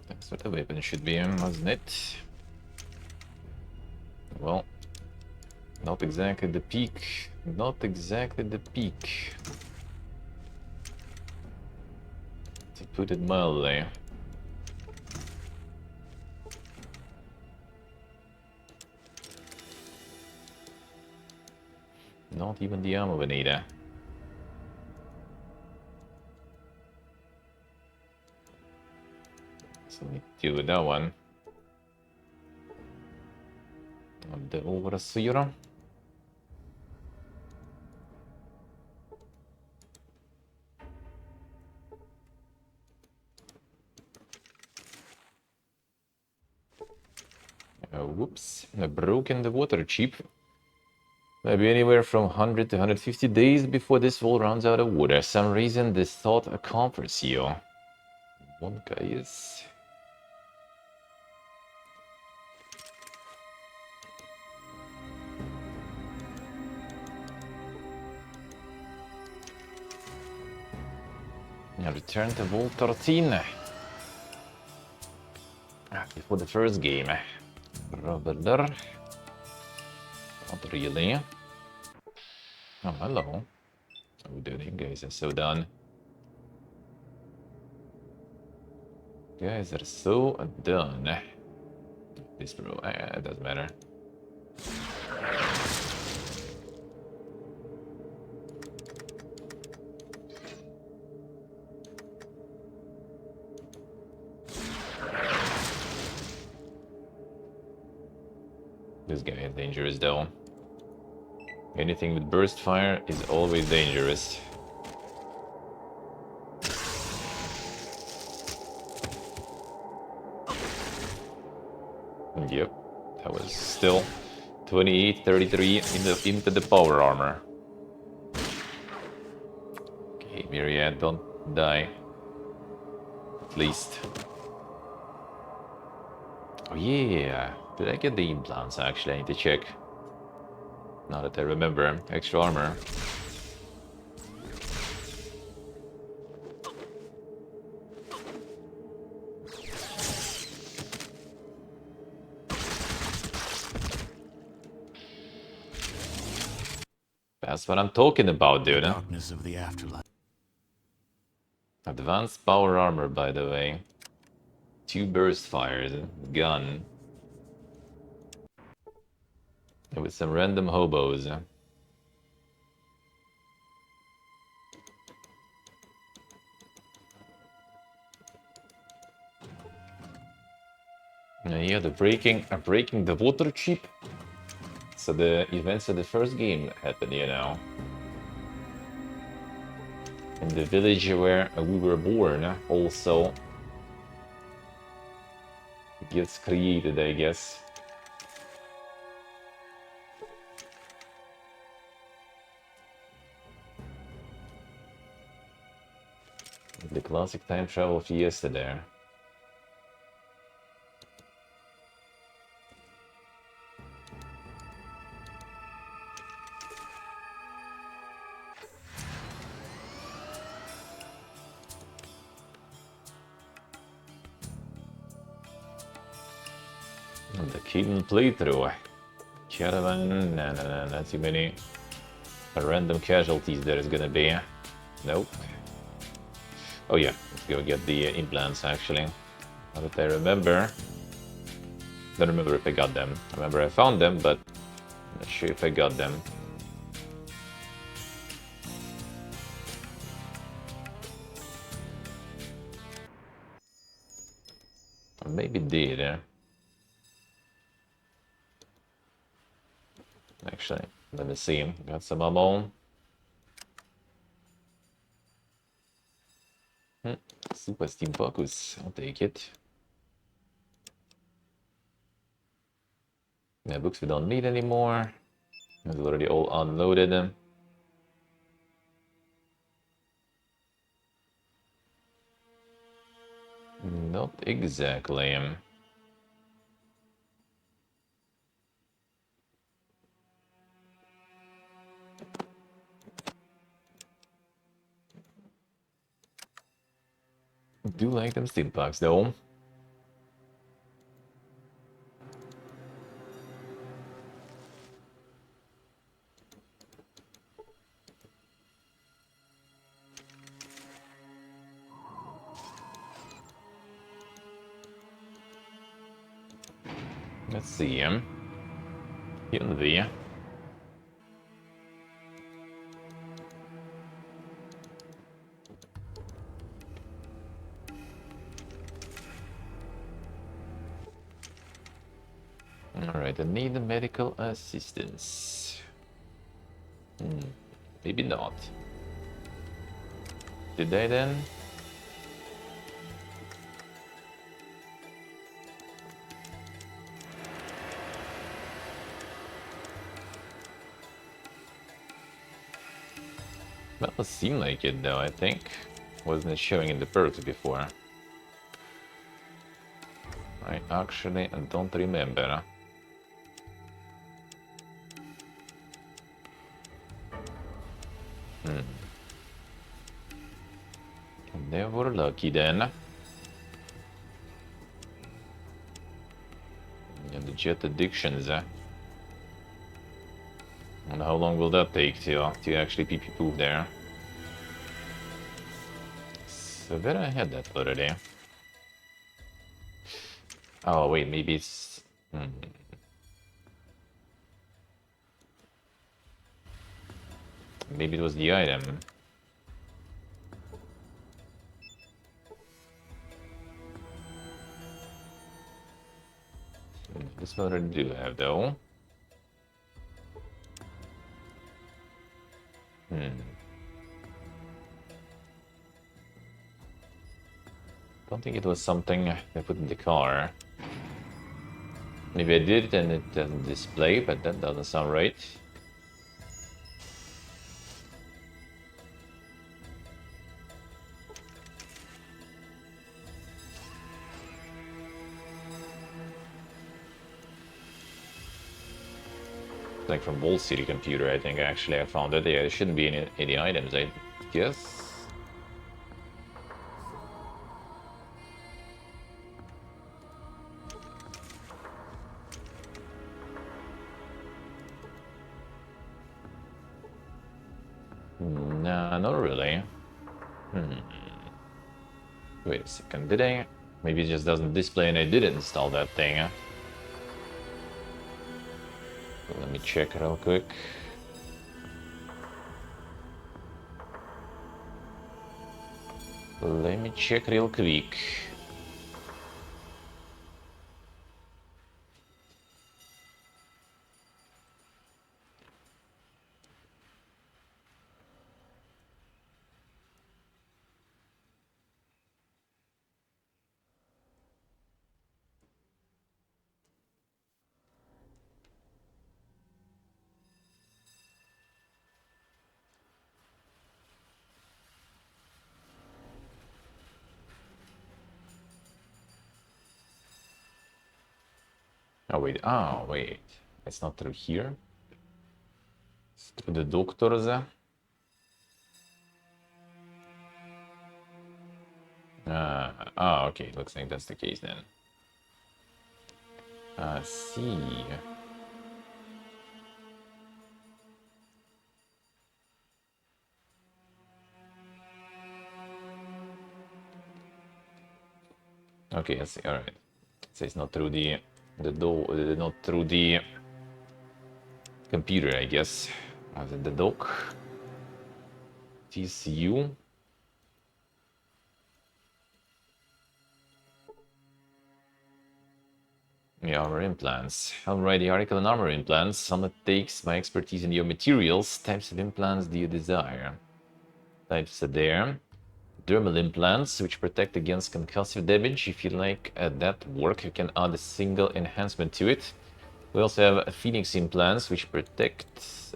That's what the weapon should be in, wasn't it? Well, not exactly the peak. Not exactly the peak. To put it mildly. Not even the ammo Benita. So we do that one. The oversyra. Whoops, I broke in the water cheap. Maybe anywhere from 100 to 150 days before this wall runs out of water. Some reason this thought comforts you. One guy is... Now return to Vault 13. Before the first game. Traveler. Not really. Oh, hello. Oh, dude, you guys are so done. You guys are so done. This bro, it doesn't matter. This guy is dangerous though. Anything with burst fire is always dangerous. Yep, that was still 28-33 into the power armor. Okay, Myriad, don't die. At least. Oh yeah, did I get the implants actually? I need to check. Now that I remember, extra armor. That's what I'm talking about, dude. Darkness of the afterlife. Advanced power armor, by the way. 2 burst fires, gun. With some random hobos. Yeah, breaking the water chip. So the events of the first game happened, you know. In the village where we were born, also gets created, I guess. The classic time travel fiesta there. And the Keaton playthrough. Caravan, no, not too many random casualties there is gonna be. Nope. Oh yeah, let's go get the implants actually. Now that I remember. Don't remember if I got them. I remember I found them, but I'm not sure if I got them. Or maybe did, eh? Actually, let me see. Got some ammo. Super Steam Focus, I'll take it. Yeah, books we don't need anymore. It's already all unloaded. Not exactly. Do like them steam packs though. Let's see. Hyundai. Alright, I need medical assistance. Maybe not. Did I then? Well, it seemed like it though, I think. Wasn't it showing in the perks before? I actually don't remember. They were lucky then. And the jet addictions. And how long will that take to actually pee poop there? So where I had that already? Oh wait, maybe it's... Maybe it was the item. This one I do have though. Don't think it was something I put in the car. Maybe I did and it doesn't display, but that doesn't sound right. Like from Wall City Computer, I think actually I found it. Yeah, there shouldn't be any items, I guess. Nah, not really. Wait a second, did I? Maybe it just doesn't display and I did install that thing. Let me check real quick. Let me check real quick. Oh wait, it's not through here. It's through the doctors. Okay, looks like that's the case then. See. Okay, I see. All right. So it's not through the door, not through the computer, I guess. The dock. TCU. Yeah, armor implants. I'll write the article on armor implants. Some that takes my expertise in your materials. Types of implants do you desire? Types are there. Dermal implants, which protect against concussive damage. If you like that work, you can add a single enhancement to it. We also have Phoenix implants, which protect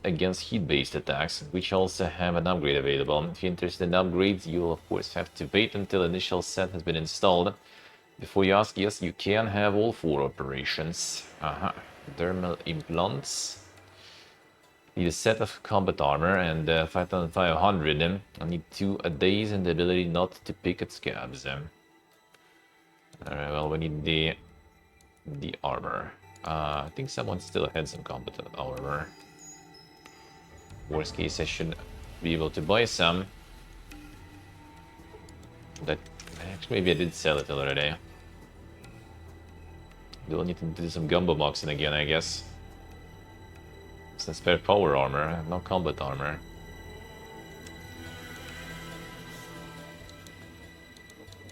against heat-based attacks, which also have an upgrade available. If you're interested in upgrades, you'll of course have to wait until the initial set has been installed. Before you ask, yes, you can have all 4 operations. Dermal implants. Need a set of combat armor and 5,500. I need 2 a days and the ability not to pick at scabs. Alright, well, we need the armor. I think someone still had some combat armor. Worst case, I should be able to buy some. That actually, maybe I did sell it already. We'll need to do some gumbo moxing again, I guess. Some spare power armor, no combat armor.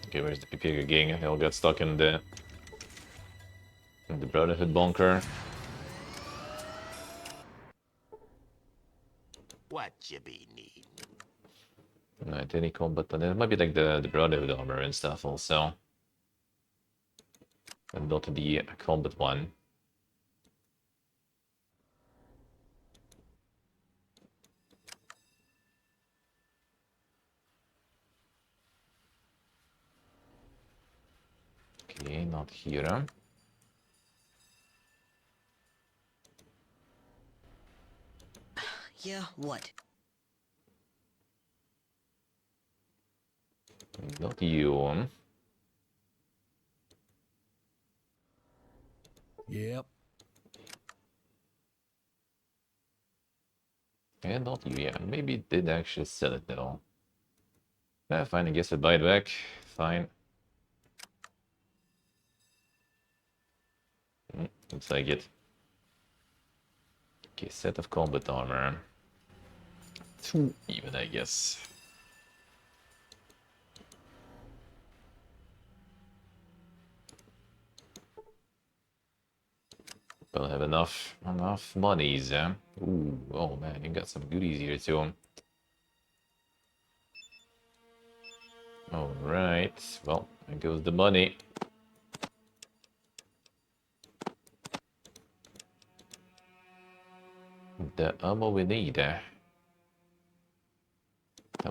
Okay, where's the Pipiga gang? They all got stuck in the Brotherhood bunker. What you be needing? Right, any combat, and it might be like the Brotherhood armor and stuff also. And not the combat one. Okay, not here. Yeah, what? Not you. Yep, And not you, yeah. Maybe it did actually sell it though. Fine, I guess I buy it back. Fine. Looks like it. Okay, set of combat armor. 2 even, I guess. We'll have enough monies, eh? Ooh, oh man, you got some goodies here too. Alright, well, there goes the money. The ammo we need, eh?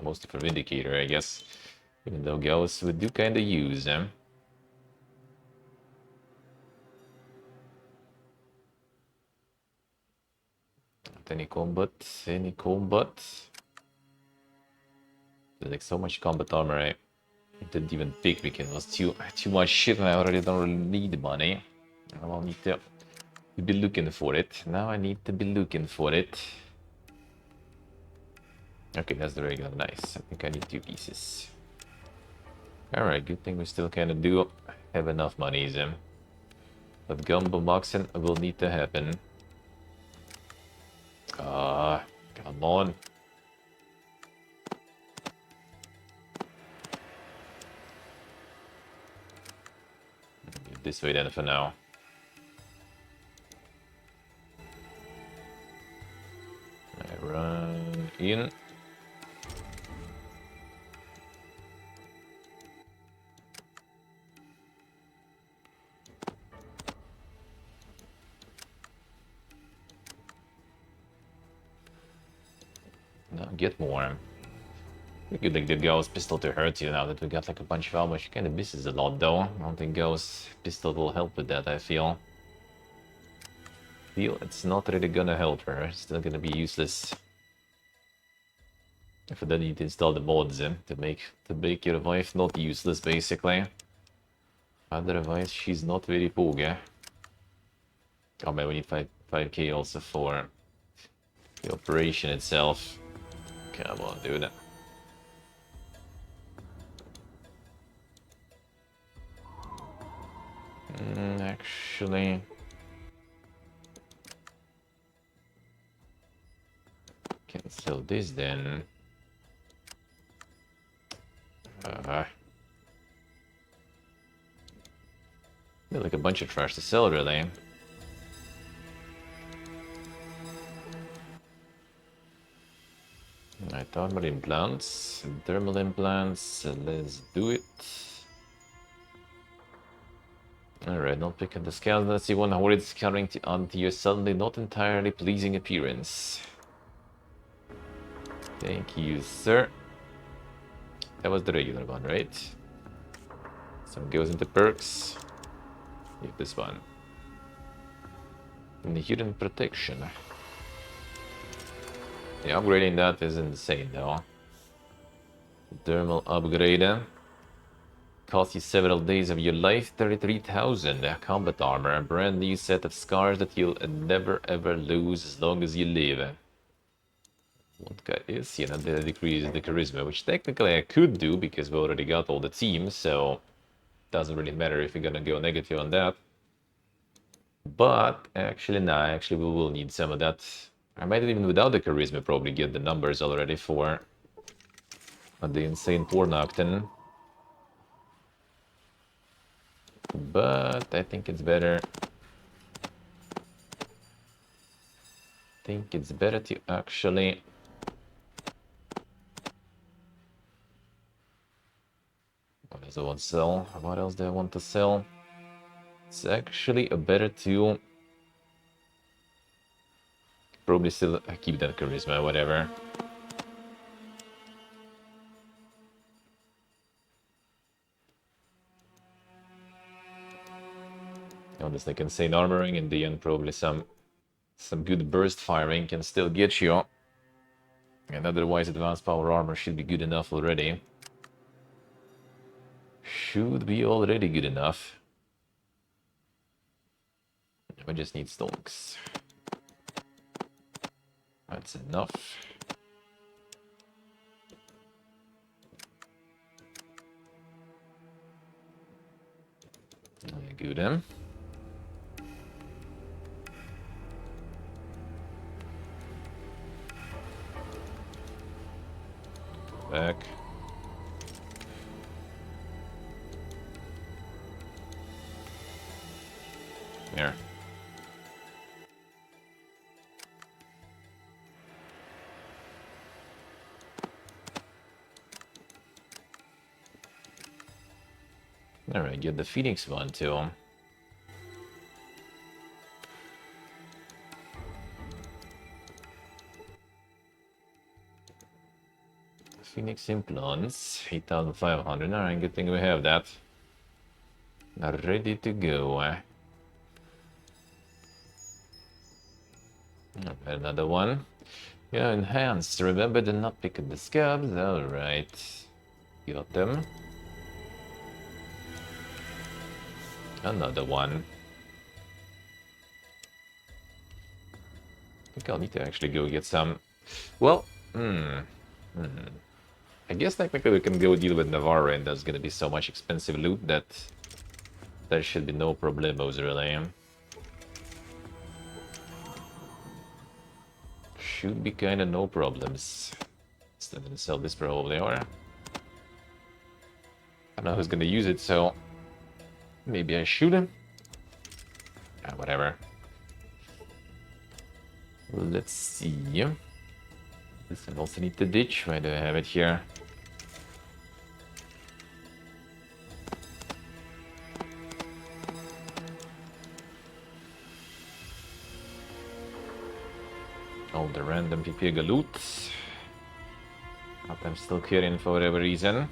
Mostly for Vindicator, I guess. Even though Gauss we do kinda use them. Any combat? Any combat? There's like so much combat armor, I didn't even pick because it was too much shit and I already don't really need money. I'll need to be looking for it. Now I need to be looking for it. Okay, that's the regular. Nice. I think I need 2 pieces. Alright, good thing we still kind of do have enough monies in. But Gumbo Moxen will need to happen. Ah, come on. This way then for now. I run in. Now get more. We could like the Gauss pistol to hurt you now that we got like a bunch of ammo. She kind of misses a lot though. I don't think Gauss pistol will help with that, I feel. It's not really gonna help her. It's still gonna be useless. If I don't need to install the mods in to make your wife not useless basically. Otherwise she's not very poga. Oh man, we need 5k also for the operation itself. Come on, dude. Actually... cancel this then. Like a bunch of trash to sell, really. Alright, armor implants, thermal implants, let's do it. Alright, not picking the scale. Let's see one horrid scattering onto your suddenly not entirely pleasing appearance. Thank you, sir. That was the regular one, right? Some goes into perks. Give this one. And the hidden protection. Yeah, upgrading that is insane though. Thermal upgrade. Cost you several days of your life, 33,000 combat armor, a brand new set of scars that you'll never ever lose as long as you live. What guy is, you know, the decrease the charisma, which technically I could do because we already got all the teams, so doesn't really matter if you're gonna go negative on that. But actually, nah, actually we will need some of that. I might even without the charisma probably get the numbers already for the insane Pornocton. But I think it's better. To actually what does I want to sell? What else do I want to sell? It's actually a better to probably still keep that charisma, whatever. On this like insane armoring in the end, probably some good burst firing can still get you. And otherwise advanced power armor should be good enough already. Should be already good enough. We just need stonks. That's enough. Good, then. Back. There. Alright, get the Phoenix one too. Phoenix implants, 8,500. Alright, good thing we have that. Now ready to go. Another one. Yeah, enhanced. Remember to not pick up the scabs. Alright. Got them. Another one. I think I'll need to actually go get some. Well, I guess technically we can go deal with Navarro, and there's gonna be so much expensive loot that there should be no problemos, really. Should be kinda no problems. Still gonna sell this probably, or... I don't know who's gonna use it, so... maybe I shoot him? Whatever. Let's see. This I also need to ditch. Why do I have it here? All the random PP loot. But I'm still carrying for whatever reason.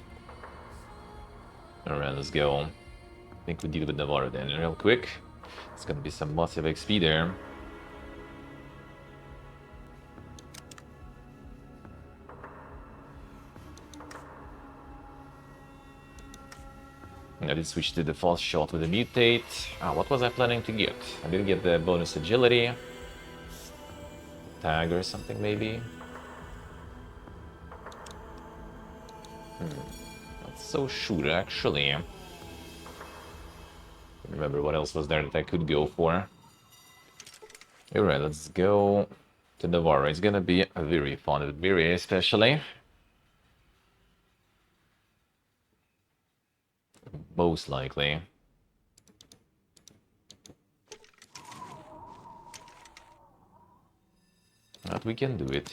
Alright, let's go. I think we deal with Navarro then real quick. It's gonna be some massive XP there. I did switch to the fast shot with the mutate. What was I planning to get? I did get the bonus agility. Tag or something maybe. Not so sure actually. Remember what else was there that I could go for. Alright, let's go to Navarro. It's gonna be very fun, very especially. Most likely. But we can do it.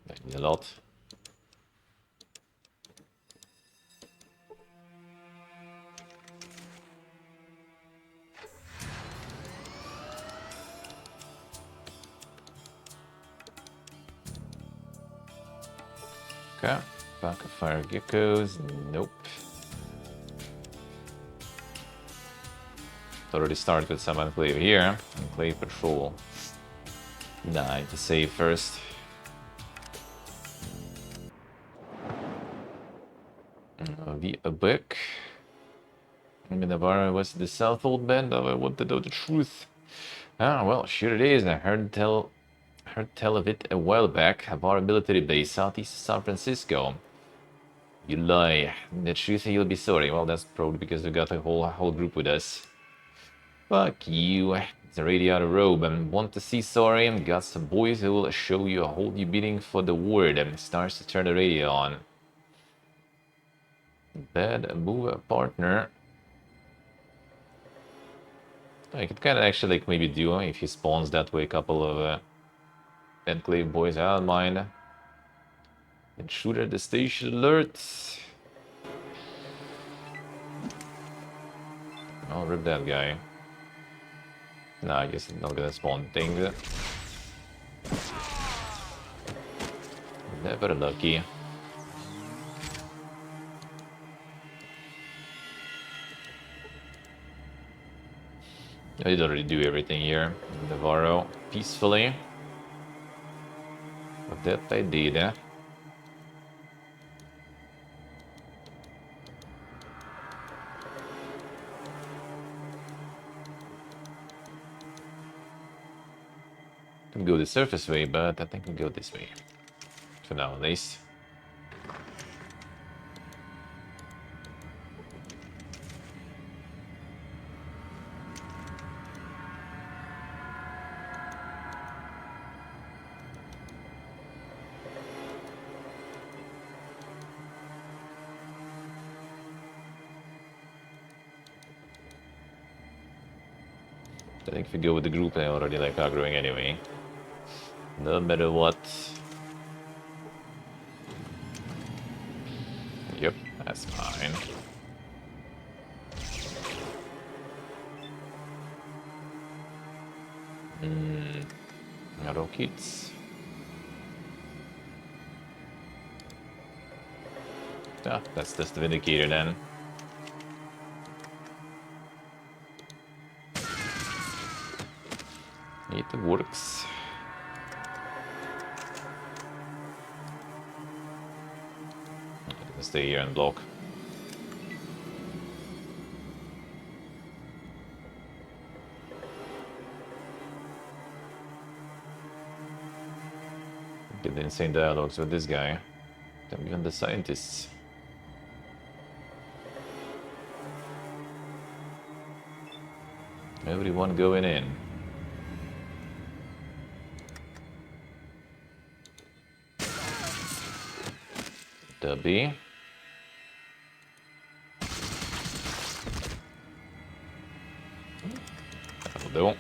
Maybe a lot. Okay, pack of fire geckos, nope. Already started with some enclave here. Enclave patrol. Nah, I need to save first. A book. Navarro was the Southhold band. I want to know the truth. Well, sure it is. I heard tell of it a while back. Of our military base southeast of San Francisco. You lie. The truth, you'll be sorry. Well, that's probably because we got a whole group with us. Fuck you. It's already out of robe. And want to see sorry? Got some boys who will show you a hold you bidding for the word. And starts to turn the radio on. Bad move partner. I could kind of actually like maybe do if he spawns that way a couple of enclave boys. I don't mind. Intruder at the station alert. I'll rip that guy. Nah, I guess I'm not gonna spawn things. Never lucky. I did already do everything here. Navarro, peacefully. But that I did, Could go the surface way, but I think we'll go this way. For now, at least. I think if we go with the group, I already like aggroing anyway. No matter what. Yep, that's fine. Rockets. Ah, that's just the Vindicator then. It works. I can stay here and block. Get the insane dialogues with this guy. Then even the scientists. Everyone going in. Dubby. That'll do.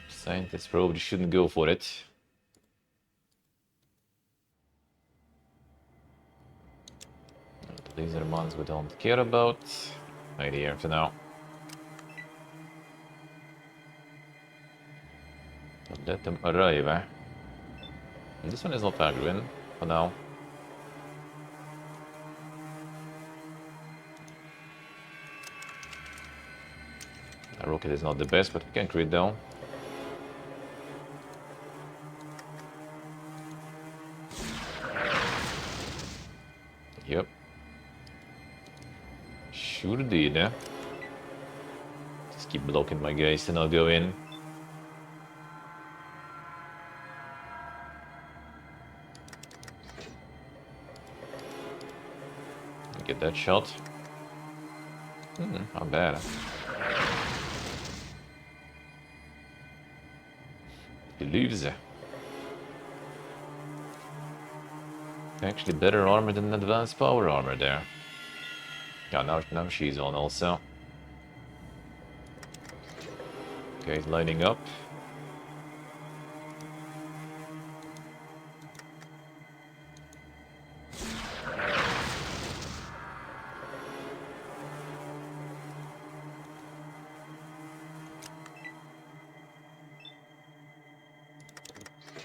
Scientists probably shouldn't go for it. These are the ones we don't care about. Right here for now. Let them arrive, eh? And this one is not aggroing for now. The rocket is not the best, but we can crit down. Yep. Sure did, eh? Just keep blocking my guys and I'll go in. Get that shot. Not bad. He leaves. Actually better armor than advanced power armor there. Yeah, now she's on also. Okay, he's lining up.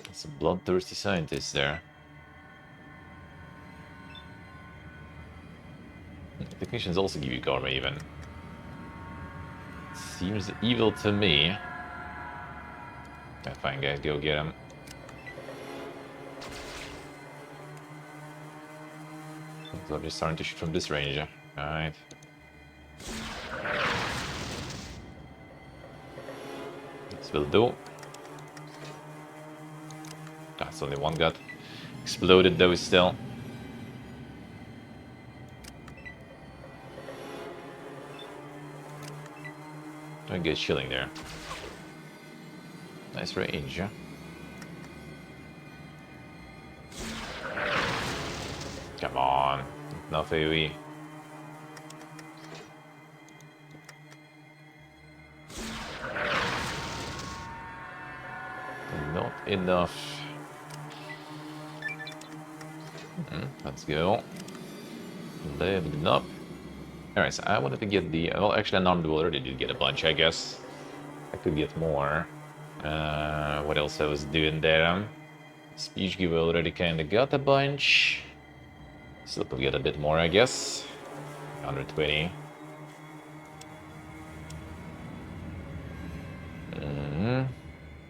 It's a bloodthirsty scientist there. Technicians also give you karma even. Seems evil to me. Yeah, fine guys, go get him. So they're starting to shoot from this range. Alright. This will do. That's only one got exploded though still. I get chilling there. Nice range, yeah? Come on, enough AoE. Not enough. Let's go. Leveling up. Alright, so I wanted to get the... Well, actually, an armed already did get a bunch, I guess. I could get more. What else I was doing there? Speech giver already kind of got a bunch. Still could get a bit more, I guess. 120.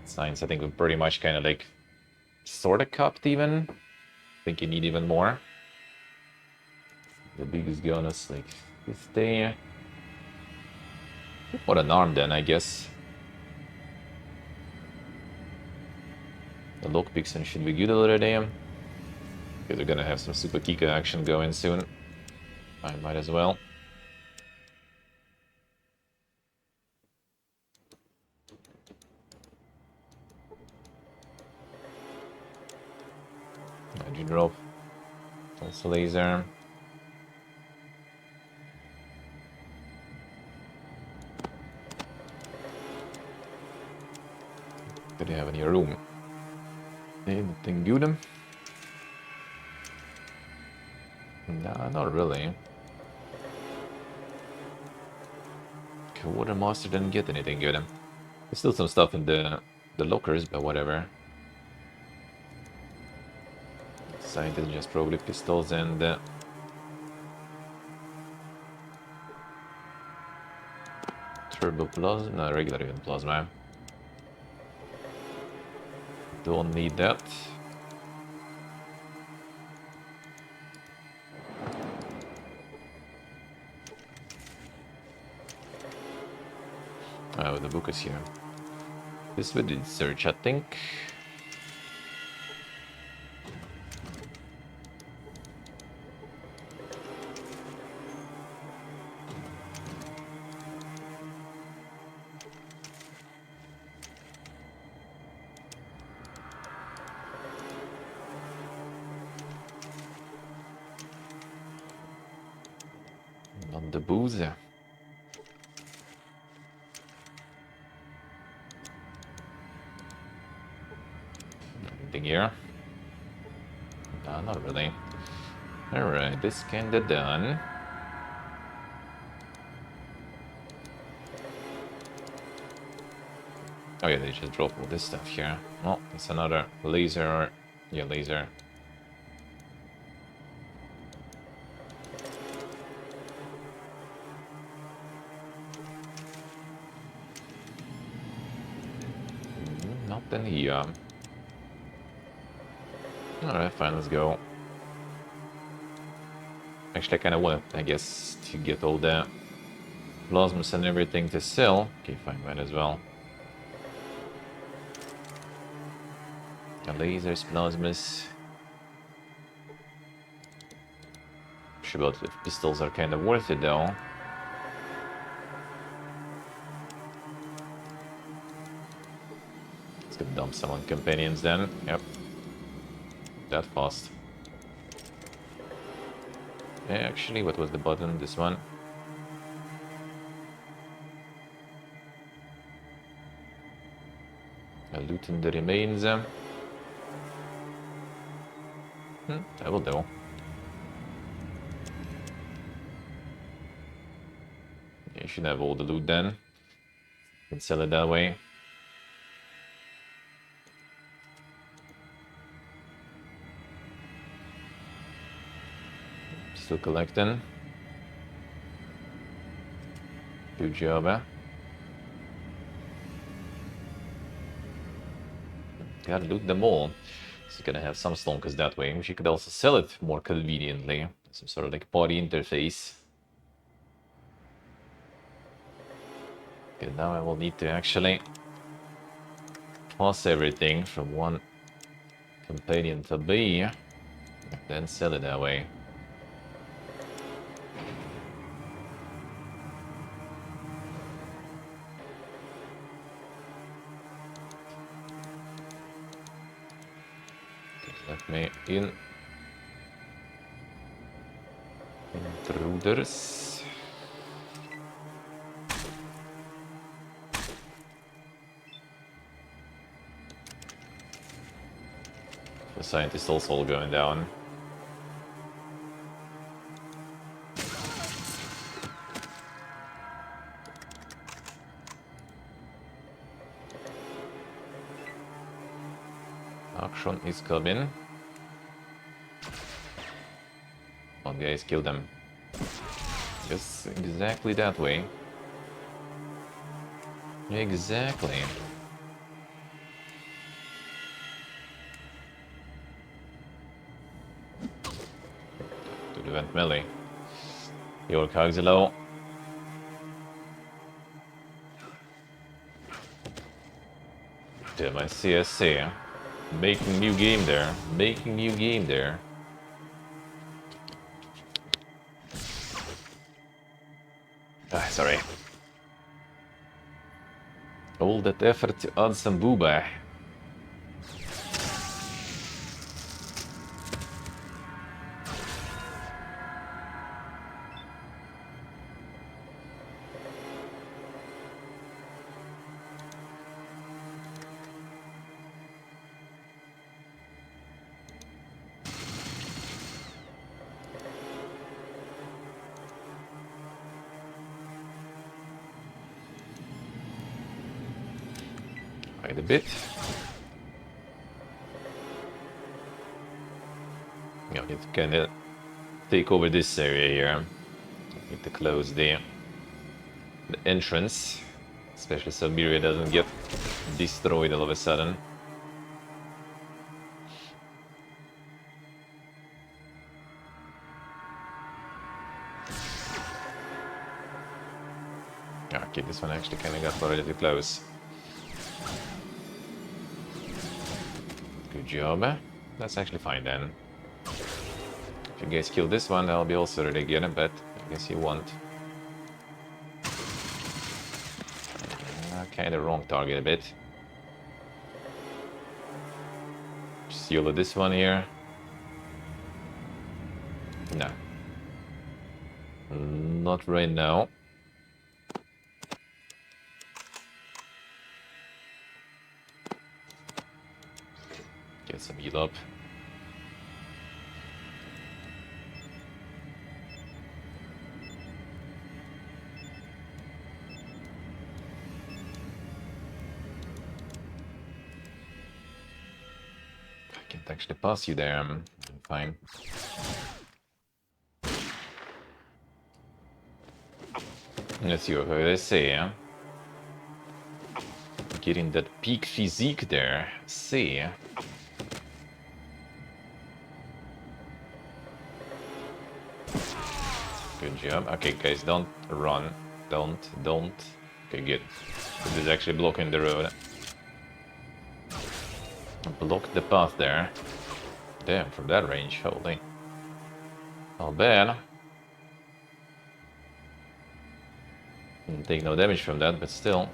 Science, I think we're pretty much kind of like... Sort of cupped even. think you need even more. The biggest gun is like 50. What an arm then, I guess. The lockpicks and should be good already. Because we're gonna have some Super Kika action going soon. I might as well. Energy drop. Also laser. Do they have any room? Anything good? Nah, not really. Quartermaster didn't get anything good. There's still some stuff in the lockers, but whatever. Scientist just probably pistols and turbo plasma, no, regular even plasma. Don't need that. Oh, the book is here. This we did search, I think. Not the booze. Anything here? No, not really. Alright, this kinda done. Oh yeah, they just dropped all this stuff here. Oh, it's another laser. Yeah, laser. Nothing here. Alright, fine, let's go. Actually, I kind of want, I guess, to get all the plasmas and everything to sell. Okay, fine, might as well. The lasers, plasmas. Sure about the pistols are kind of worth it though. Let's go dump some on companions then. Yep. That fast. Yeah, actually, what was the button? This one. Looting the remains. That will do. Yeah, you should have all the loot then. You can sell it that way. Still collecting. Good job, eh? Gotta loot them all. So gonna have some slonkers that way, which you could also sell it more conveniently. Some sort of like party interface. Okay, now I will need to actually toss everything from one companion to B, and then sell it that way. Let me in. Intruders. The scientist also all going down. Action is coming. One guys kill them. Yes, exactly that way. Exactly. prevent melee. Your cogs are low. Damn, my CSC. Making new game there. Making new game there. Ah, sorry. All that effort to add some booba. Quite a bit. Yeah, we can take over this area here. Need to close the entrance, especially so Miria doesn't get destroyed all of a sudden. Okay, this one actually kind of got relatively close. Good job. That's actually fine then. If you guys kill this one, that'll be also really good, but I guess you won't. Kind of wrong target a bit. Just YOLO this one here. No. Not right now. Get some heal up. I can't actually pass you there. I'm fine. Let's see what they say, yeah? Getting that peak physique there. See. Good job. Okay, guys, don't run. Don't. Okay, good. This is actually blocking the road. Block the path there. Damn, from that range, holy. Not bad. Didn't take no damage from that, but still.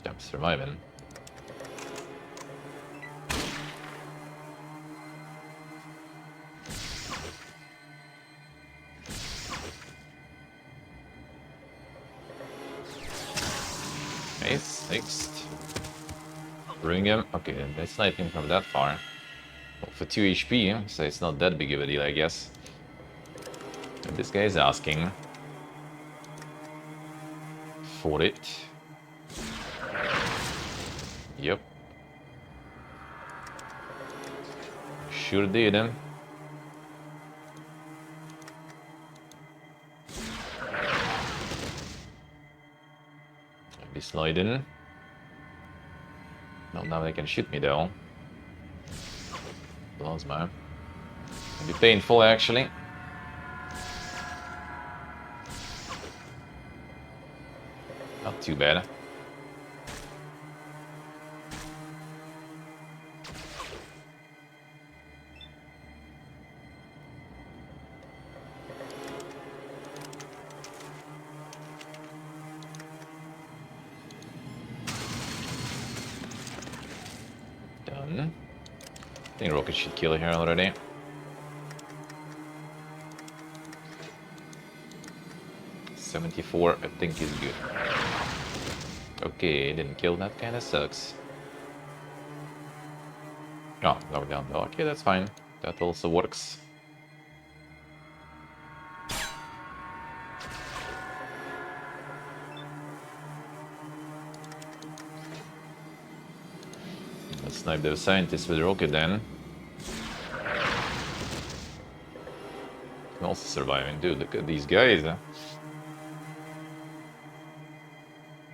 I'm surviving. Nice, next. Bring him. Okay, then they snipe him from that far. Well, for 2 HP, so it's not that big of a deal, I guess. And this guy is asking for it. Yep. Sure did. Be sliding. Well, now they can shoot me though. Plasma. It'd be painful actually. Not too bad. Done. I think rocket should kill here already. $74, I think is good. Okay, didn't kill, that kinda sucks. Oh, knockdown though. Okay, that's fine. That also works. Let's snipe those scientists with rocket then. Also surviving, dude. Look at these guys.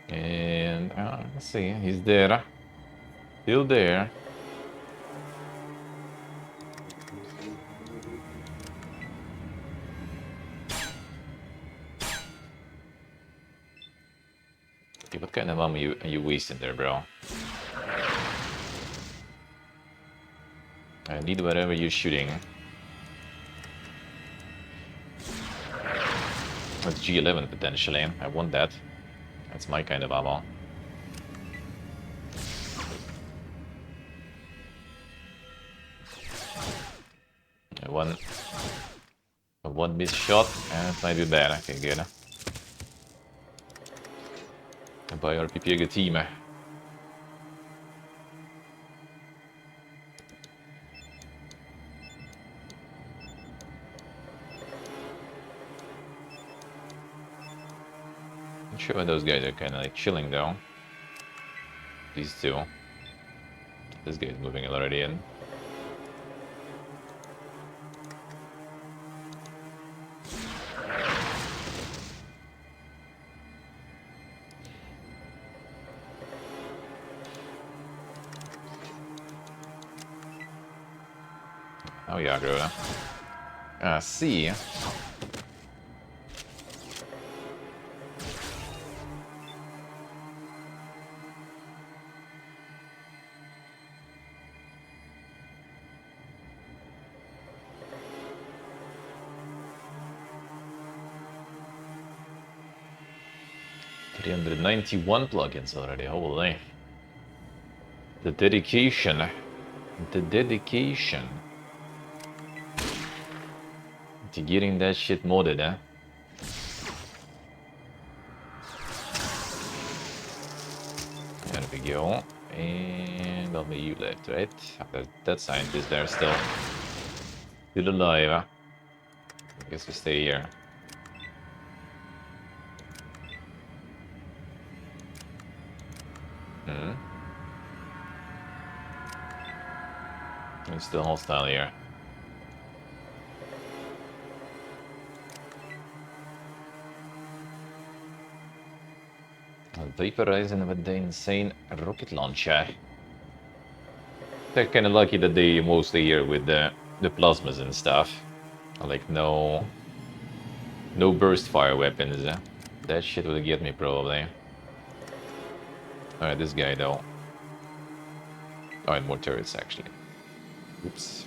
And And let's see, he's there. Still there. Okay, what kind of ammo are you wasting there, bro? I need whatever you're shooting. That's G11 potentially. I want that. That's my kind of ammo. One missed shot, and it might be bad. Okay, good. Bara göra på eget team. Not sure why those guys are kind of like chilling though. These two. This guy's moving already in. Oh yeah, Groda. See. 391 plugins already, holy. The dedication. The dedication. To getting that shit modded, eh? There we go. And only you left, right? That scientist there still. Still alive, huh? I guess we stay here. It's still hostile here. Vaporizing with the insane rocket launcher. They're kind of lucky that they mostly here with the plasmas and stuff. Like no burst fire weapons. That shit would get me probably. Alright, this guy though. Oh, and more turrets actually. Oops.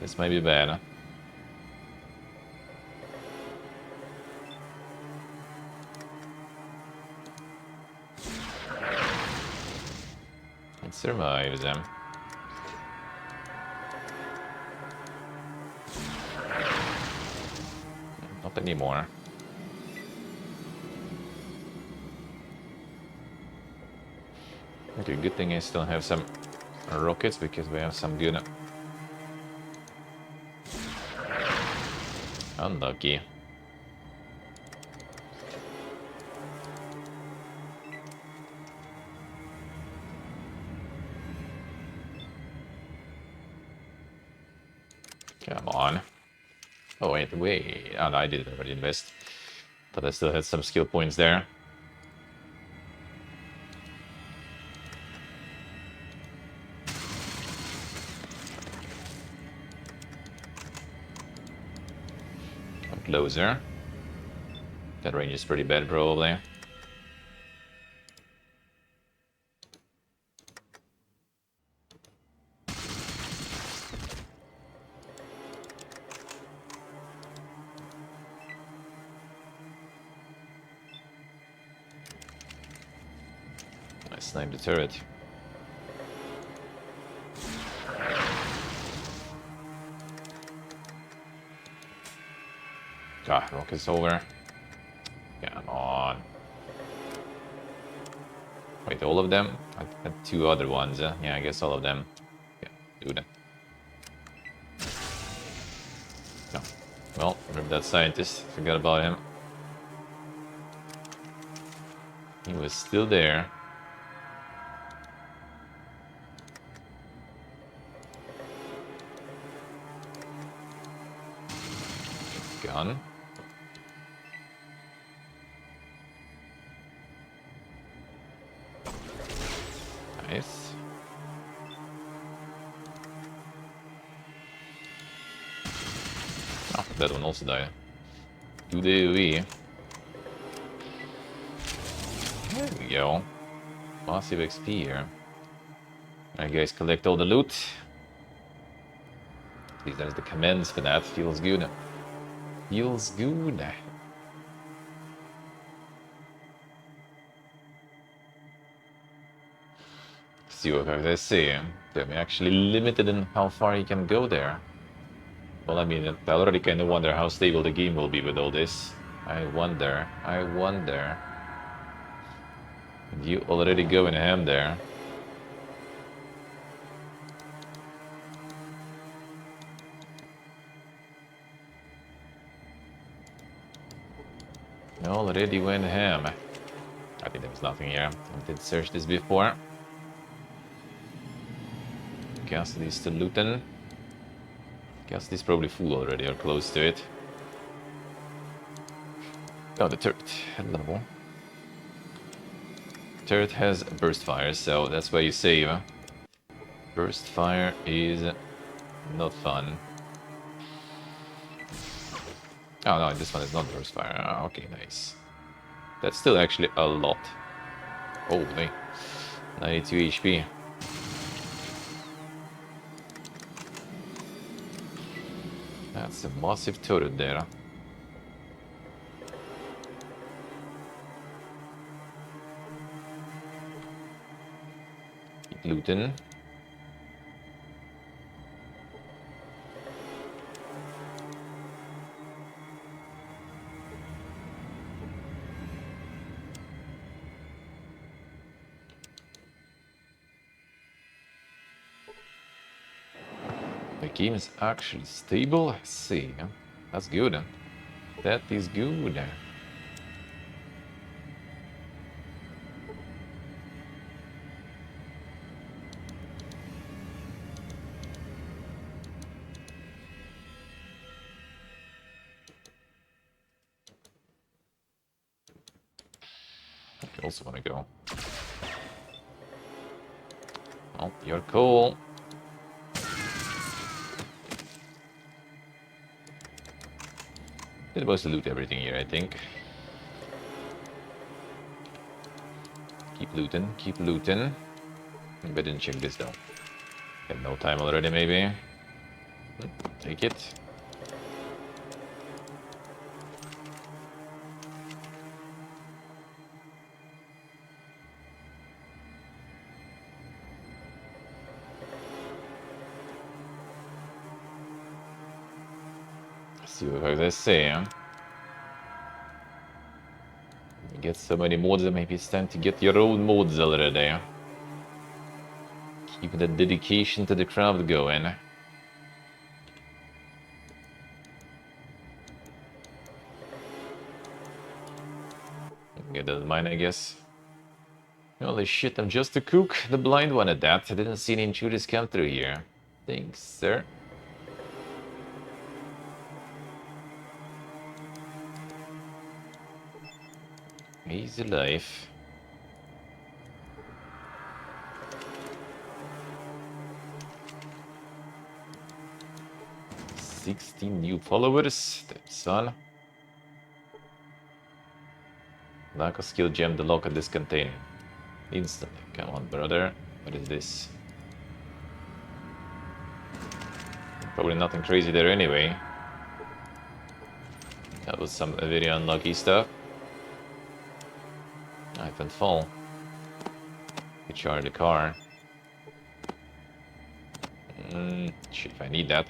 This might be bad. It survives them. Not anymore. Okay, good thing I still have some rockets because we have some good. Unlucky. Come on. Oh, wait. Oh, no, I did already invest. But I still had some skill points there. Closer. That range is pretty bad, probably. I sniped the turret. God, rocket's over. Come on. Wait, all of them? I had two other ones. Yeah, I guess all of them. Yeah, do that. No. Well, remember that scientist. Forgot about him. He was still there. Gun. Oh, that one also died. Do the AoE. There we go. Massive XP here. Alright guys, collect all the loot. At least there's the commands for that. Feels good. Feels good. See what I say. They're actually limited in how far you can go there. Well, I mean, I already kind of wonder how stable the game will be with all this. I wonder. You already going ham there. Already went ham. I think there was nothing here. I did search this before. Cassidy's still looting. Cassidy's probably full already or close to it. Oh, the turret. Hello. Turret has burst fire, so that's why you save. Burst fire is not fun. Oh no, this one is not burst fire. Oh, okay, nice. That's still actually a lot. Holy. 92 HP. That's a massive turret there. Keep looting. The game is actually stable. I see. That's good. That is good. I also want to go. Oh, you're cool. Did mostly loot everything here, I think. Keep looting, keep looting. Maybe I didn't check this though. Had no time already, maybe. Take it. See what they say. You get so many mods that maybe it's time to get your own mods already. Keep the dedication to the craft going. Get that mine, I guess. Holy shit, I'm just a cook. The blind one at that. I didn't see any intruders come through here. Thanks, sir. Easy life. 16 new followers. That's on. Lack of skill gem the lock of this container. Instantly. Come on, brother. What is this? Probably nothing crazy there anyway. That was some very unlucky stuff. I can fall. Recharge the car. Shit, if I need that.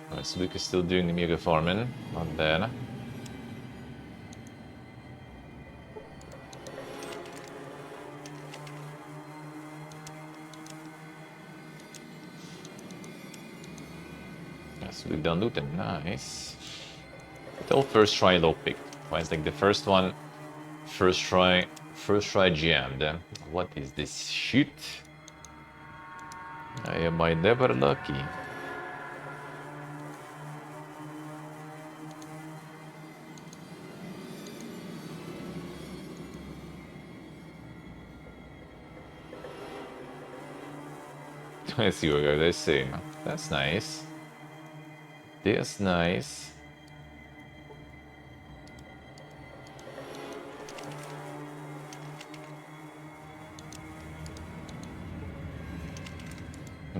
Alright, so Luke is still doing the mega farming. Not bad. Yes, we've done looting. Nice. It's all first try low pick. It's like the first one, first try jammed. What is this shit? Am I never lucky? I see what they're saying. That's nice. That's nice.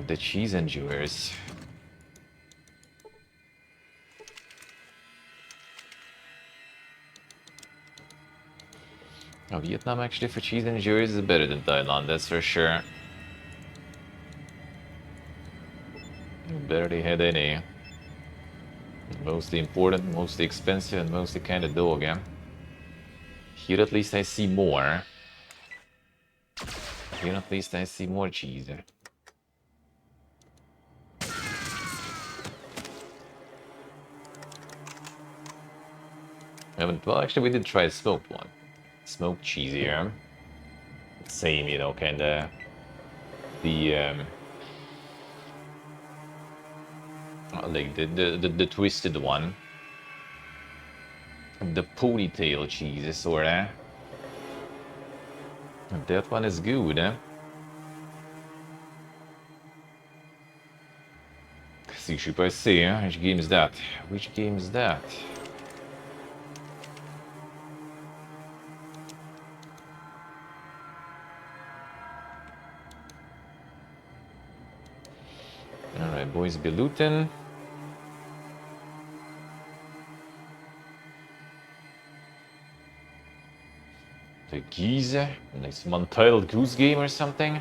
The cheese endures. Oh, Vietnam actually for cheese endures is better than Thailand, that's for sure. Barely had any. Mostly important, mostly expensive, and mostly kind of dog, yeah? Here at least I see more. Here at least I see more cheese. Well, actually, we did try a smoked one. Smoked cheese here. Same, you know, kind of the like the twisted one. The ponytail cheese, sorta. That one is good, eh? See, should I see, eh? Which game is that? Which game is that? Alright, boys, be looting. The geese, like some untitled goose game or something.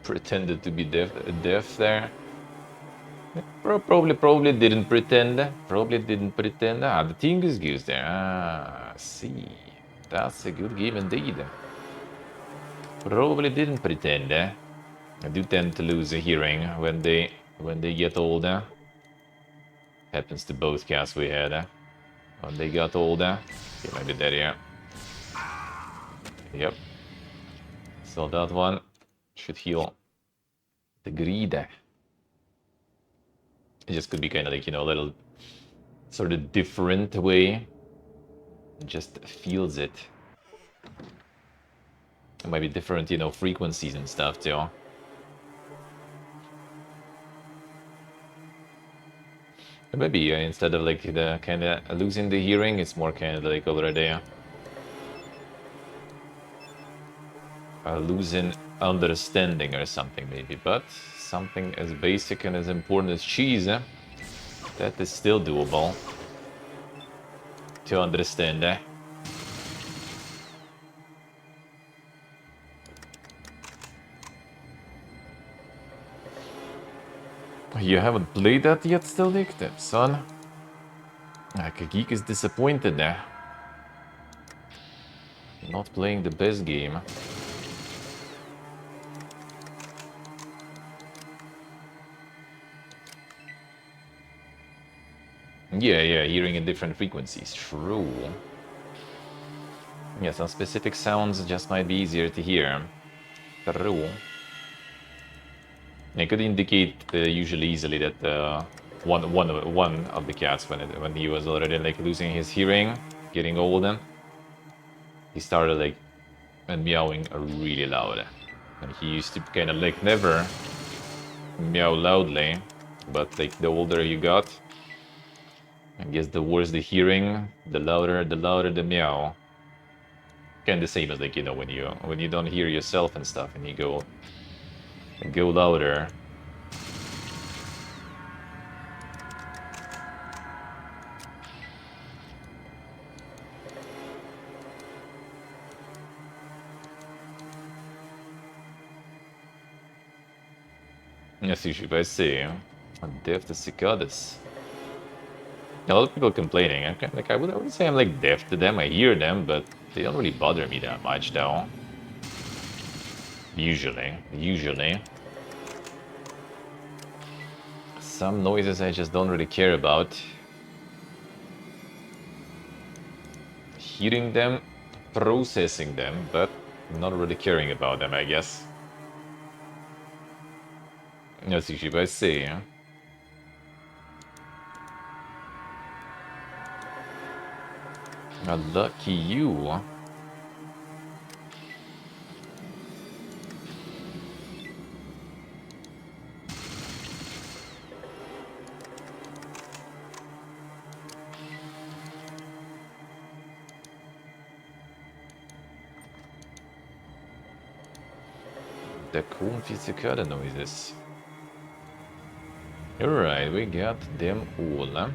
Pretended to be deaf there. Probably didn't pretend. Probably didn't pretend. Ah, the Tingus goose there. Ah, see. That's a good game indeed. Probably didn't pretend, eh? I do tend to lose a hearing when they get older. Happens to both cats we had, eh? When they got older. Okay, maybe that here. Yep. So that one should heal the greed. It just could be kind of like, you know, a little sort of different way. It just feels it. It might be different, you know, frequencies and stuff too. Maybe instead of like the kind of losing the hearing, it's more kind of like already losing understanding or something maybe. But something as basic and as important as cheese, that is still doable to understand. You haven't played that yet still, Nick? Son? Like a geek is disappointed there. Not playing the best game. Yeah, hearing in different frequencies. True. Yeah, some specific sounds just might be easier to hear. True. It could indicate usually easily that one of the cats when he was already like losing his hearing, getting older, he started like meowing really loud. And he used to kind of like never meow loudly, but like the older you got, I guess the worse the hearing, the louder the meow. Kind of the same as like, you know, when you don't hear yourself and stuff and you go louder. Yes, you should I say. Deaf to cicadas. A lot of people complaining. I wouldn't say I'm like deaf to them. I hear them, but they don't really bother me that much, though. Usually. Some noises I just don't really care about. Hearing them, processing them, but not really caring about them, I guess. Yes, you should I say. Lucky you. The confiscate noises. Alright, we got them all.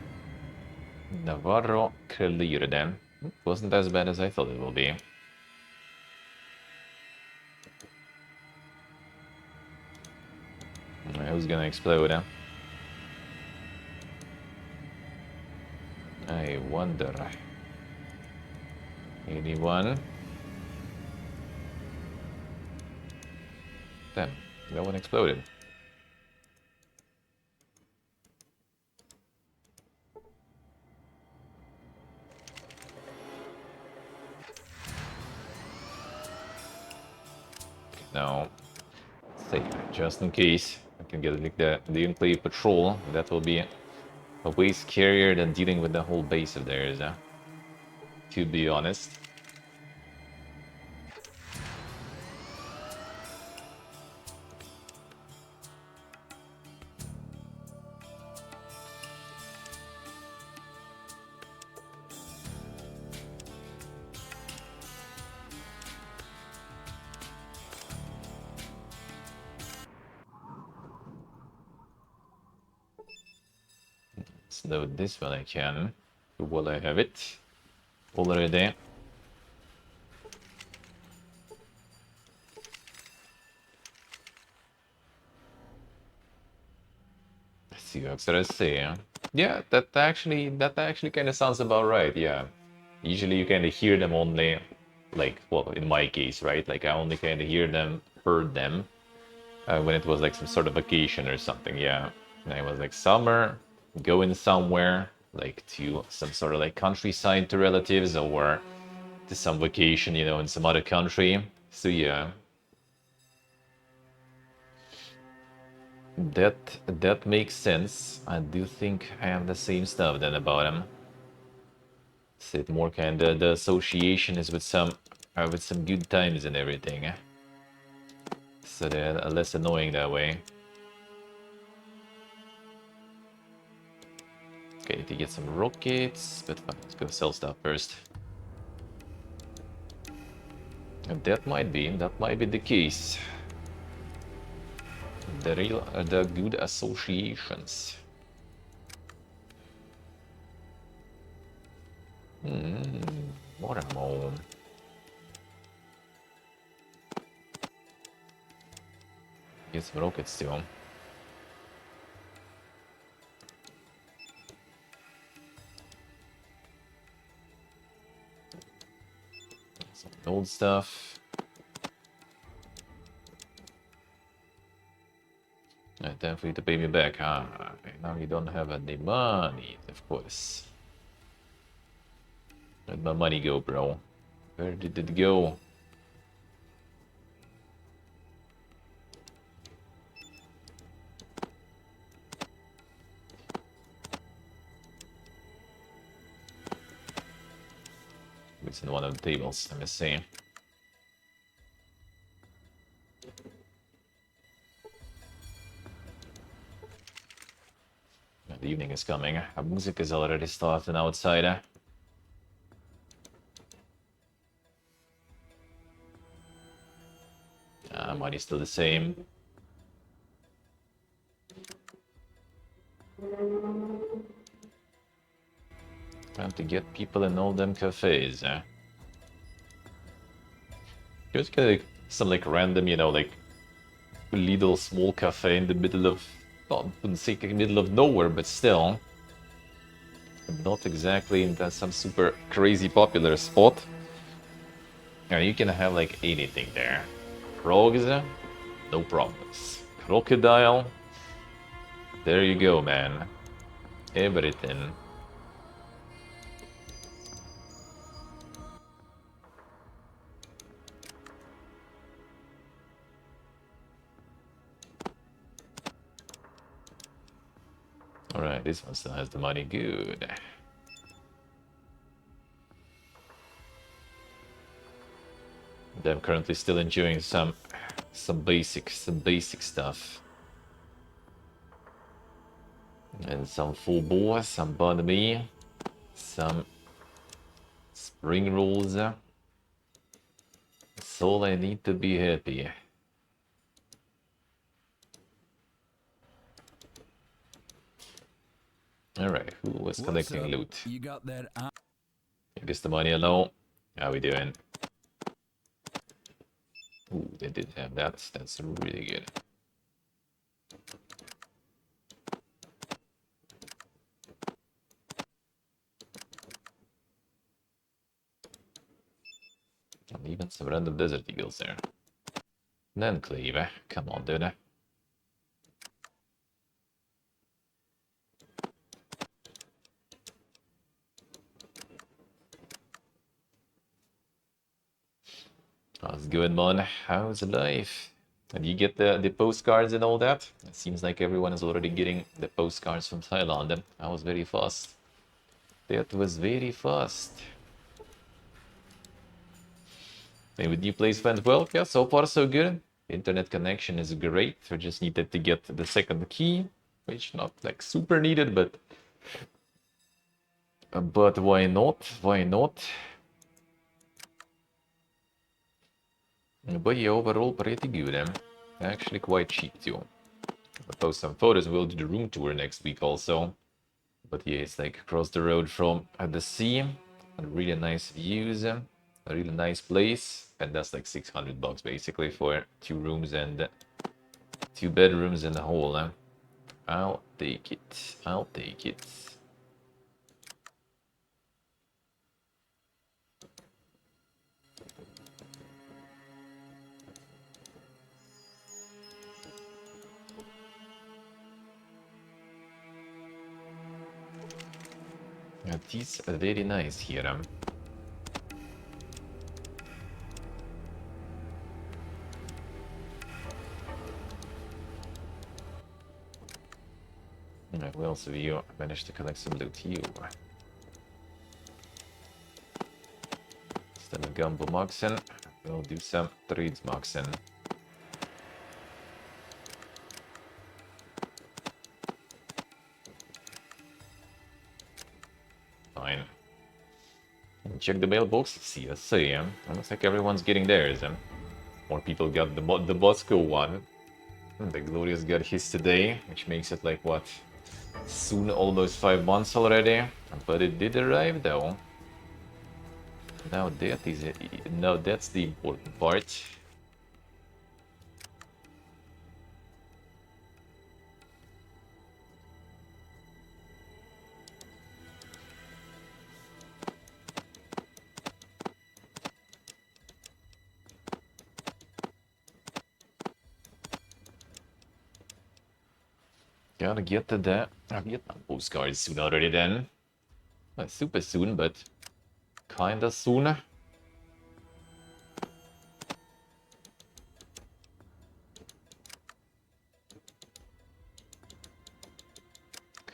Navarro clear then. Wasn't as bad as I thought it would be. Who's gonna explode? I wonder. Anyone? Damn, no one exploded. No. Save, just in case. I can get like the enclave patrol. That will be a way scarier than dealing with the whole base of theirs, to be honest. So this one I can. While I have it already. Let's see what I say. Yeah, that actually kind of sounds about right. Yeah, usually you kind of hear them only, like, well, in my case, right? Like I only kind of heard them when it was like some sort of vacation or something. Yeah, and it was like summer, going somewhere, like to some sort of like countryside to relatives or to some vacation, in some other country. So yeah, that makes sense. I do think I have the same stuff then about him. It more kind of the association is with some good times and everything. So they're less annoying that way. Okay, need to get some rockets, but fine, let's go sell stuff first. And that might be the case. The good associations. More ammo. Get some rockets too. Some old stuff. Time for you to pay me back, huh? Now you don't have any money, of course. Where'd my money go, bro? Where did it go? It's in one of the tables. Let me see. The evening is coming. Music is already starting outside. Money's still the same. Time to get people in all them cafes. Just get like, some like random, like little small cafe in the middle of, not wouldn't say middle of nowhere, but still, not exactly in that some super crazy popular spot. You can have like anything there. Frogs, no problems. Crocodile, there you go, man. Everything. Alright, this one still has the money. Good. I'm currently still enjoying some basic stuff. And some full bore, some banh mi, some spring rolls. That's all I need to be happy. Alright, who was collecting loot? You got that? I guess the money alone. How we doing? Ooh, they did have that. That's really good. And even some random desert eagles there. Then Cleaver. Come on, dude. How's it going, man? How's life? And you get the postcards and all that? It seems like everyone is already getting the postcards from Thailand. That was very fast. That was very fast. And with new place went well? Yeah, so far so good. Internet connection is great. We just needed to get the second key, which not like super needed, but why not? Why not? But yeah, overall pretty good. Actually quite cheap too. I'll post some photos. We'll do the room tour next week also. But yeah, it's like across the road from the sea, and really nice views, a really nice place, and that's like $600 basically for 2 rooms and 2 bedrooms in the hall. I'll take it. I'll take it. It is very nice here. Alright, what else have you managed to collect some loot? You. Still a Gumbo Moxen. We'll do some trades Moxen. Fine. Check the mailbox. See, let's see. Looks like everyone's getting theirs. More people got the Bosco one. The Glorious got his today, which makes it like what? Soon almost 5 months already. But it did arrive though. Now that is it. Now that's the important part. Gotta get to that. I'll get my postcards soon already then. Not super soon, but kinda soon.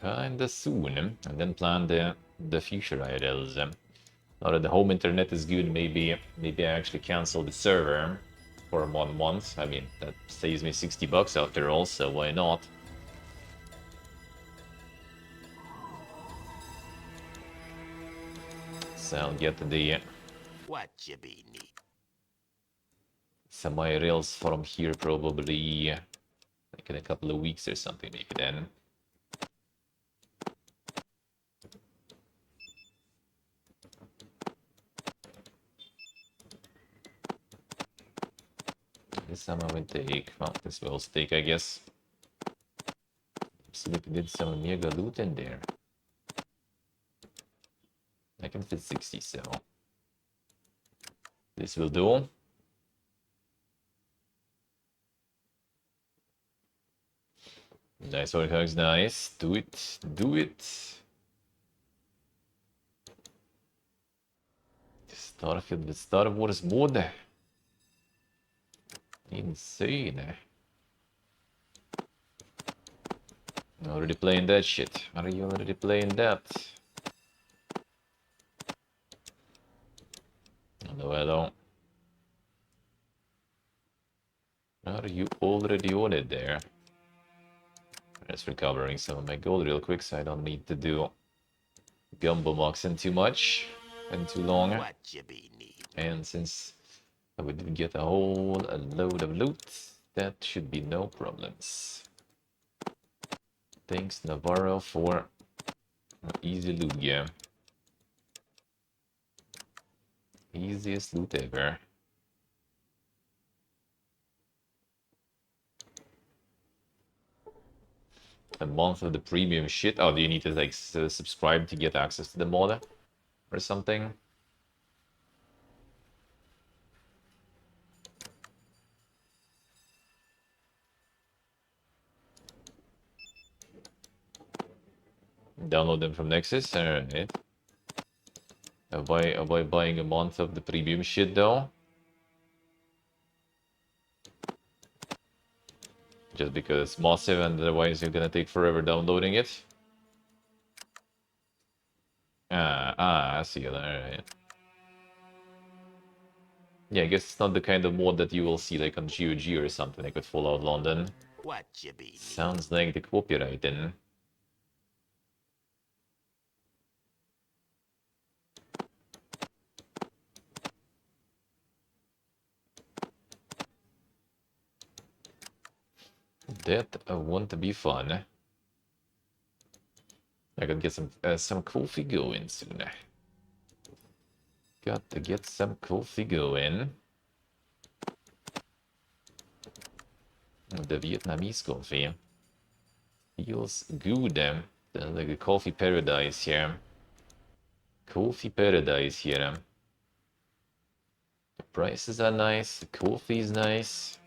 Kinda soon. And then plan the future IRLs. Now that the home internet is good, maybe I actually cancel the server for 1 month. I mean, that saves me $60 after all, so why not? So I'll get the What you be need? some IRLs from here probably like in a couple of weeks or something, maybe then. This time I will take, well, this will take, I guess. See if we did some mega loot in there. I can fit 60, so this will do. Nice work, Hugs, nice. Do it, do it. Starfield with Star Wars mode. Insane. Already playing that shit. Are you already playing that? Hello, hello. Are you already on it there? Just recovering some of my gold real quick so I don't need to do gumbo moxing too much and too long. What you be need? And since we did get a whole load of loot, that should be no problems. Thanks Navarro for an easy loot game. Easiest loot ever. A month of the premium shit. Oh, do you need to like subscribe to get access to the mod or something? Download them from Nexus. Alright. Avoid buying a month of the premium shit though. Just because it's massive and otherwise you're gonna take forever downloading it. I see it. Alright. Yeah, I guess it's not the kind of mod that you will see like on GOG or something like with Fallout London. What you be need? Sounds like the copywriting. That won't be fun. I gotta get some coffee going soon. Got to get some coffee going. The Vietnamese coffee feels good. Like a coffee paradise here. Coffee paradise here. The prices are nice. The coffee is nice.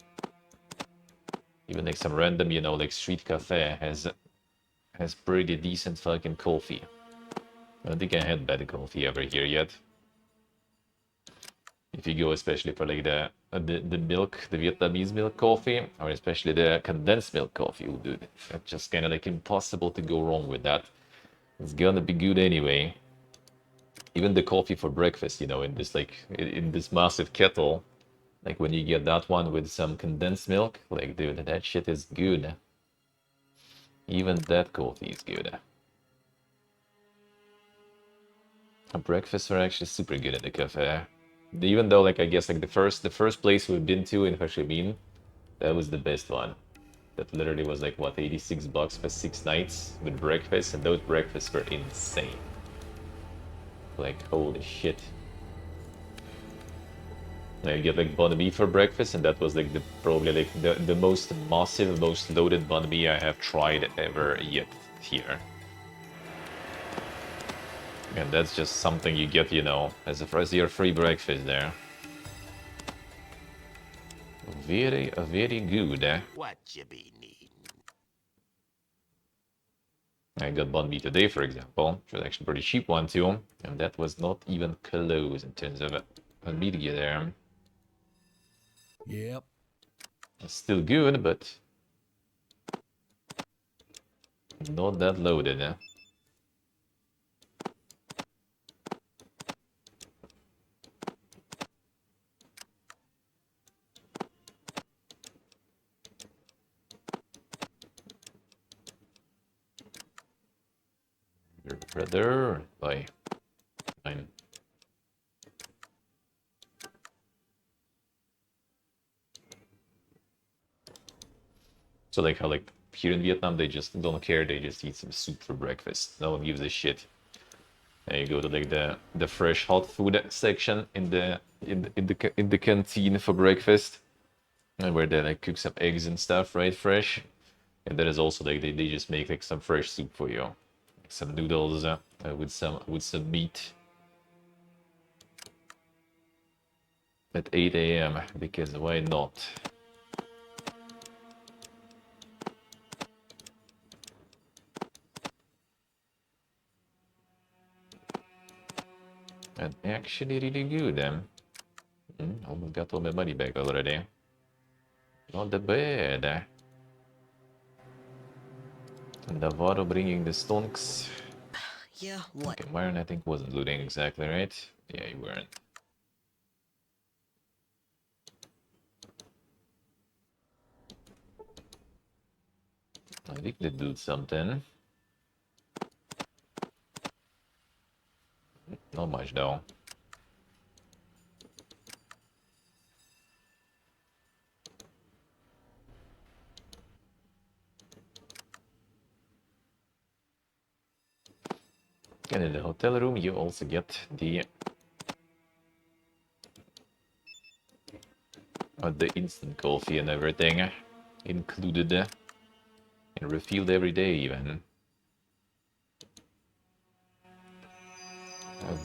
Even like some random, you know, like street cafe has pretty decent fucking coffee. I don't think I had bad coffee ever here yet. If you go especially for like the milk, the Vietnamese milk coffee, or especially the condensed milk coffee, oh dude, that's just kind of like impossible to go wrong with that. It's gonna be good anyway. Even the coffee for breakfast, you know, in this like in this massive kettle, like when you get that one with some condensed milk, like dude, that shit is good. Even that coffee is good. Breakfasts are actually super good at the cafe. Even though, like, I guess, like the first place we've been to in Ho Chi Minh, that was the best one. That literally was like what, $86 for 6 nights with breakfast, and those breakfasts were insane. Like, holy shit. Now you get like banh mi for breakfast, and that was like probably like the most massive, most loaded banh mi I have tried ever yet here. And that's just something you get, you know, as your free breakfast there. Very good. What you be need? I got banh mi today, for example, which was actually a pretty cheap one too, and that was not even close in terms of banh mi to get there. Yep. It's still good, but not that loaded. Your brother by 9. So like how like here in Vietnam they just don't care, they just eat some soup for breakfast. No one gives a shit. And you go to like the fresh hot food section in the canteen for breakfast, and where they like cook some eggs and stuff, right, fresh. And that is also like they just make like some fresh soup for you, like some noodles with some meat at 8 a.m. because why not? And actually really good. Almost got all my money back already. Not that bad. Navarro bringing the stonks. Yeah, what? Okay, Myron I think wasn't looting exactly, right? Yeah, you weren't. I think they do something. Not much though. And in the hotel room, you also get the instant coffee and everything included and refilled every day even.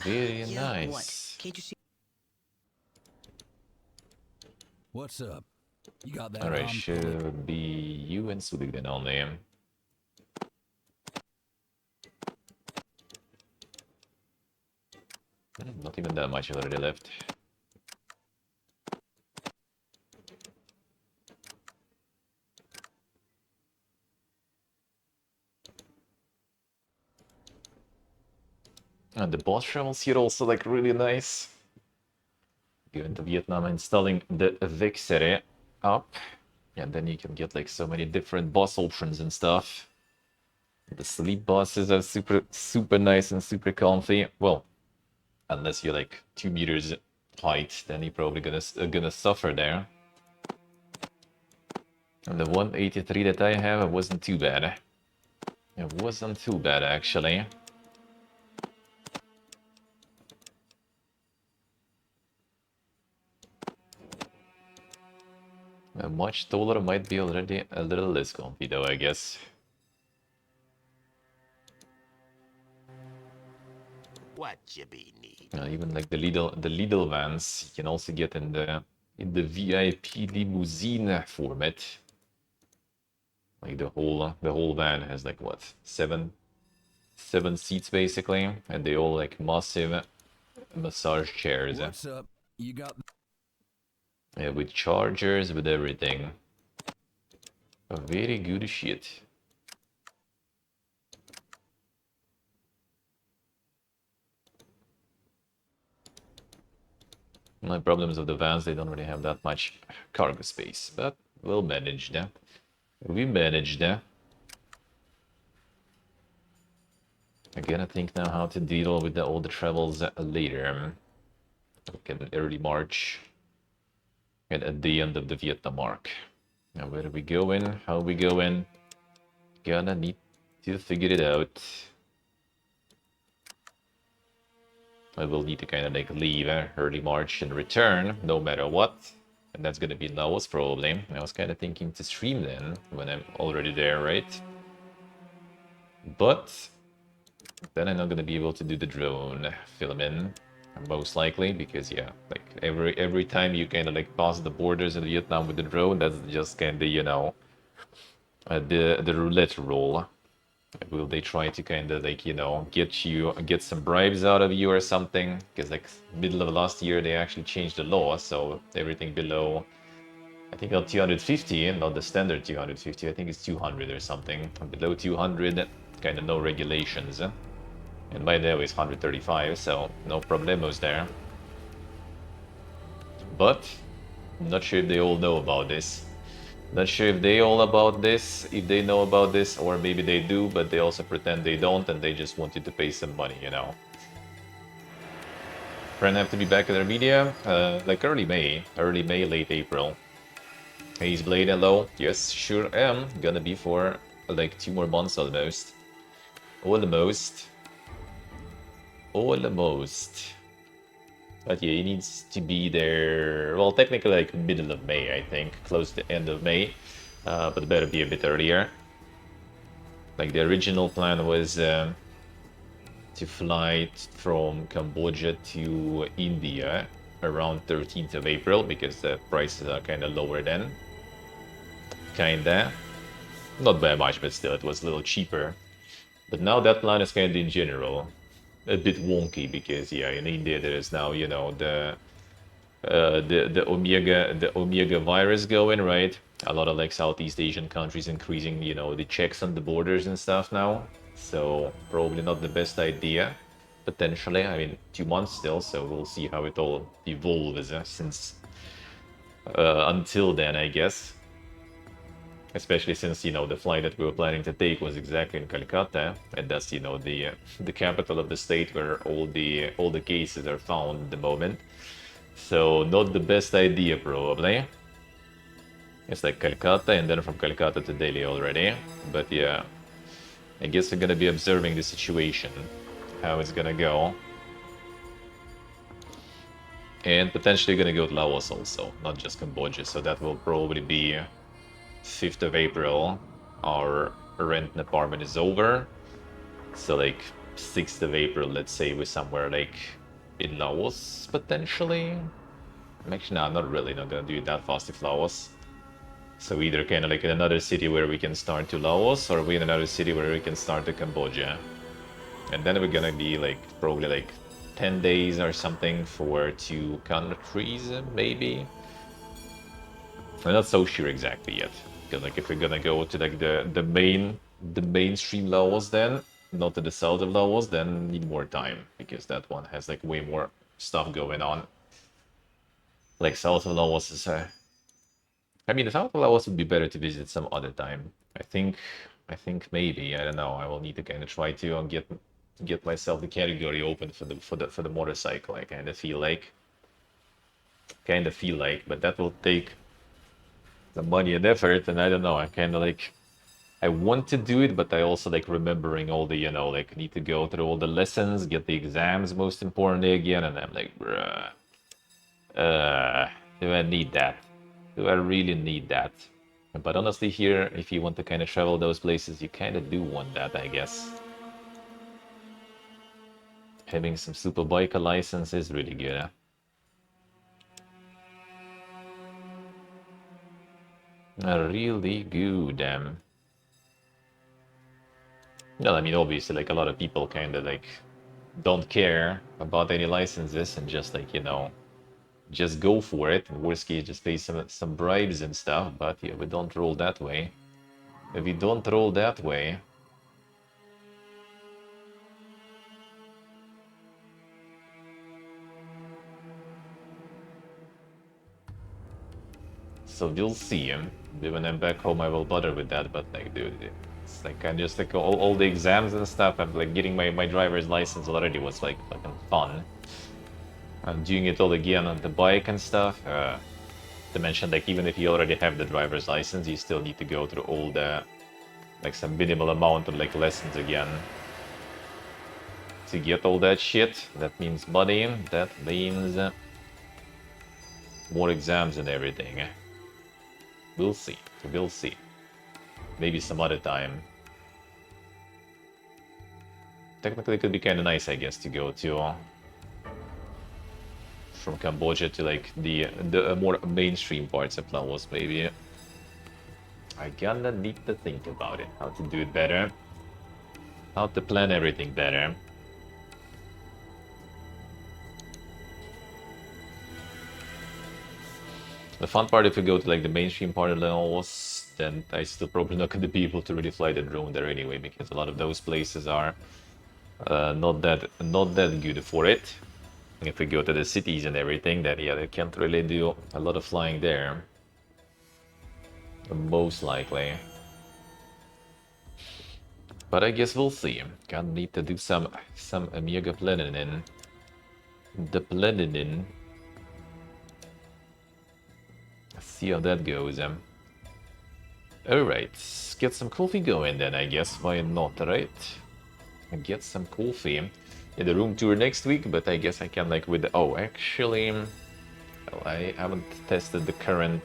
Very Yeah, what? nice. Can't you see? What's up? You got that Alright, arm fully? should be you and Sulik then only. Not even that much already left. And the boss travels here also like really nice. Going to Vietnam, installing the Vixere up. And then you can get like so many different boss options and stuff. The sleep bosses are super nice and super comfy. Well, unless you're like 2 meters height, then you're probably gonna suffer there. And the 183 that I have, it wasn't too bad. It wasn't too bad actually. A much taller might be already a little less comfy though, I guess. What you be need? Even like the Lidl vans, you can also get in the VIP limousine format. Like the whole van has like what, seven seats basically, and they all like massive massage chairs. What's up? You got Yeah, with chargers, with everything. A very good shit. My problems with the vans, they don't really have that much cargo space, but we'll manage that. We managed that. I gotta think now how to deal with all the travels later. Like in early March. And at the end of the Vietnam arc. Now where are we going? How are we going? Gonna need to figure it out. I will need to kind of like leave early March and return no matter what. And that's gonna be Laos probably. I was kind of thinking to stream then when I'm already there, right? But then I'm not gonna be able to do the drone film in, most likely, because yeah, like every time you kind of like pass the borders in Vietnam with the drone, that's just kind of, you know, the roulette roll. Will they try to kind of like, you know, get some bribes out of you or something? Because like middle of last year they actually changed the law, so everything below, I think not 250, not the standard 250, I think it's 200 or something. Below 200, kind of no regulations. And by now it's 135, so no problemos there. But I'm not sure if they all know about this. Not sure if they all about this, if they know about this, or maybe they do, but they also pretend they don't, and they just want you to pay some money, you know. Friend have to be back in their media, like early May, late April. Haze Blade, hello. Yes, sure am. Gonna be for like 2 more months almost. Almost. Almost. But yeah, he needs to be there, well, technically like middle of May, I think, close to the end of May, but better be a bit earlier. Like the original plan was to fly from Cambodia to India around 13th of April, because the prices are kind of lower then. Kinda. Not by much, but still, it was a little cheaper. But now that plan is kind of in general a bit wonky, because yeah, in India there is now, you know, the Omega virus going, right? A lot of like Southeast Asian countries increasing, you know, the checks on the borders and stuff now. So probably not the best idea, potentially. I mean, 2 months still, so we'll see how it all evolves since until then, I guess. Especially since, you know, the flight that we were planning to take was exactly in Calcutta, and that's, you know, the capital of the state where all the cases are found at the moment. So not the best idea, probably. It's like Calcutta, and then from Calcutta to Delhi already. But yeah, I guess we're gonna be observing the situation, how it's gonna go. And potentially gonna go to Laos also, not just Cambodia. So that will probably be 5th of April. Our rent in apartment is over. So like 6th of April, let's say we're somewhere like in Laos, potentially. Actually, no, not really, not gonna do it that fast if Laos. So either kind of like in another city where we can start to Laos, or we in another city where we can start to Cambodia. And then we're gonna be like probably like 10 days or something for 2 countries, maybe. I'm not so sure exactly yet. Because like if we're gonna go to like the mainstream Laos, then not to the south of Laos, then need more time because that one has like way more stuff going on. Like south of Laos is I mean, the south of Laos would be better to visit some other time. I think maybe, I don't know. I will need to kind of try to get myself the category open for the motorcycle. I kind of feel like, but that will take some money and effort, and I don't know. I kind of like, I want to do it, but I also like remembering all the, you know, like need to go through all the lessons, get the exams most importantly again, and I'm like, bruh, do I need that? Do I really need that? But honestly here, if you want to kind of travel those places, you kind of do want that, I guess. Having some superbiker license is really good, huh? Really good. Well, I mean, obviously, like a lot of people kind of like don't care about any licenses and just like, you know, just go for it. In worst case, just pay some bribes and stuff. But yeah, we don't roll that way. If we don't roll that way, so we'll see. When I'm back home, I will bother with that. But like, dude, it's like I just like all the exams and stuff. I'm like getting my driver's license already was like fucking fun. I'm doing it all again on the bike and stuff. To mention, like even if you already have the driver's license, you still need to go through all the like some minimal amount of like lessons again to get all that shit. That means money. That means more exams and everything. We'll see. We'll see. Maybe some other time. Technically, it could be kind of nice, I guess, to go to from Cambodia to like the more mainstream parts of Laos. Maybe I gonna need to think about it. How to do it better. How to plan everything better. The fun part, if you go to like the mainstream part of Laos, then I still probably not going to be able to really fly the drone there anyway, because a lot of those places are not that good for it. If we go to the cities and everything, then yeah, they can't really do a lot of flying there. Most likely. But I guess we'll see. Gonna need to do some Amiga planning. The planning. See how that goes. Alright, get some coffee going then, I guess. Why not, right? Get some coffee in the room tour next week, but I guess I can like with the... Oh, actually... Well, I haven't tested the current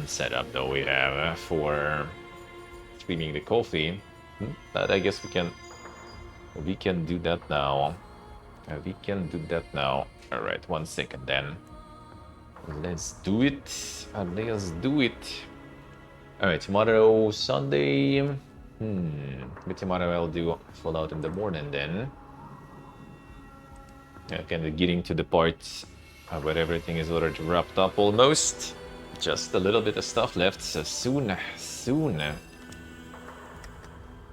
setup that we have for streaming the coffee. But I guess we can do that now. We can do that now. Alright, 1 second then. Let's do it. Let's do it. Alright, tomorrow, Sunday. But tomorrow I'll do Fallout in the morning then. Kind of getting to the parts where everything is already wrapped up almost. Just a little bit of stuff left, so soon.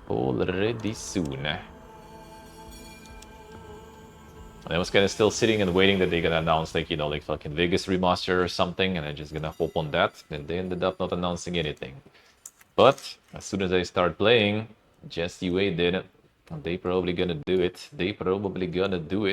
Already soon. And I was kind of still sitting and waiting that they're gonna announce, like, you know, like fucking Vegas remaster or something, and I'm just gonna hope on that. And they ended up not announcing anything. But as soon as I start playing, just you wait, did it. They probably gonna do it. They probably gonna do it.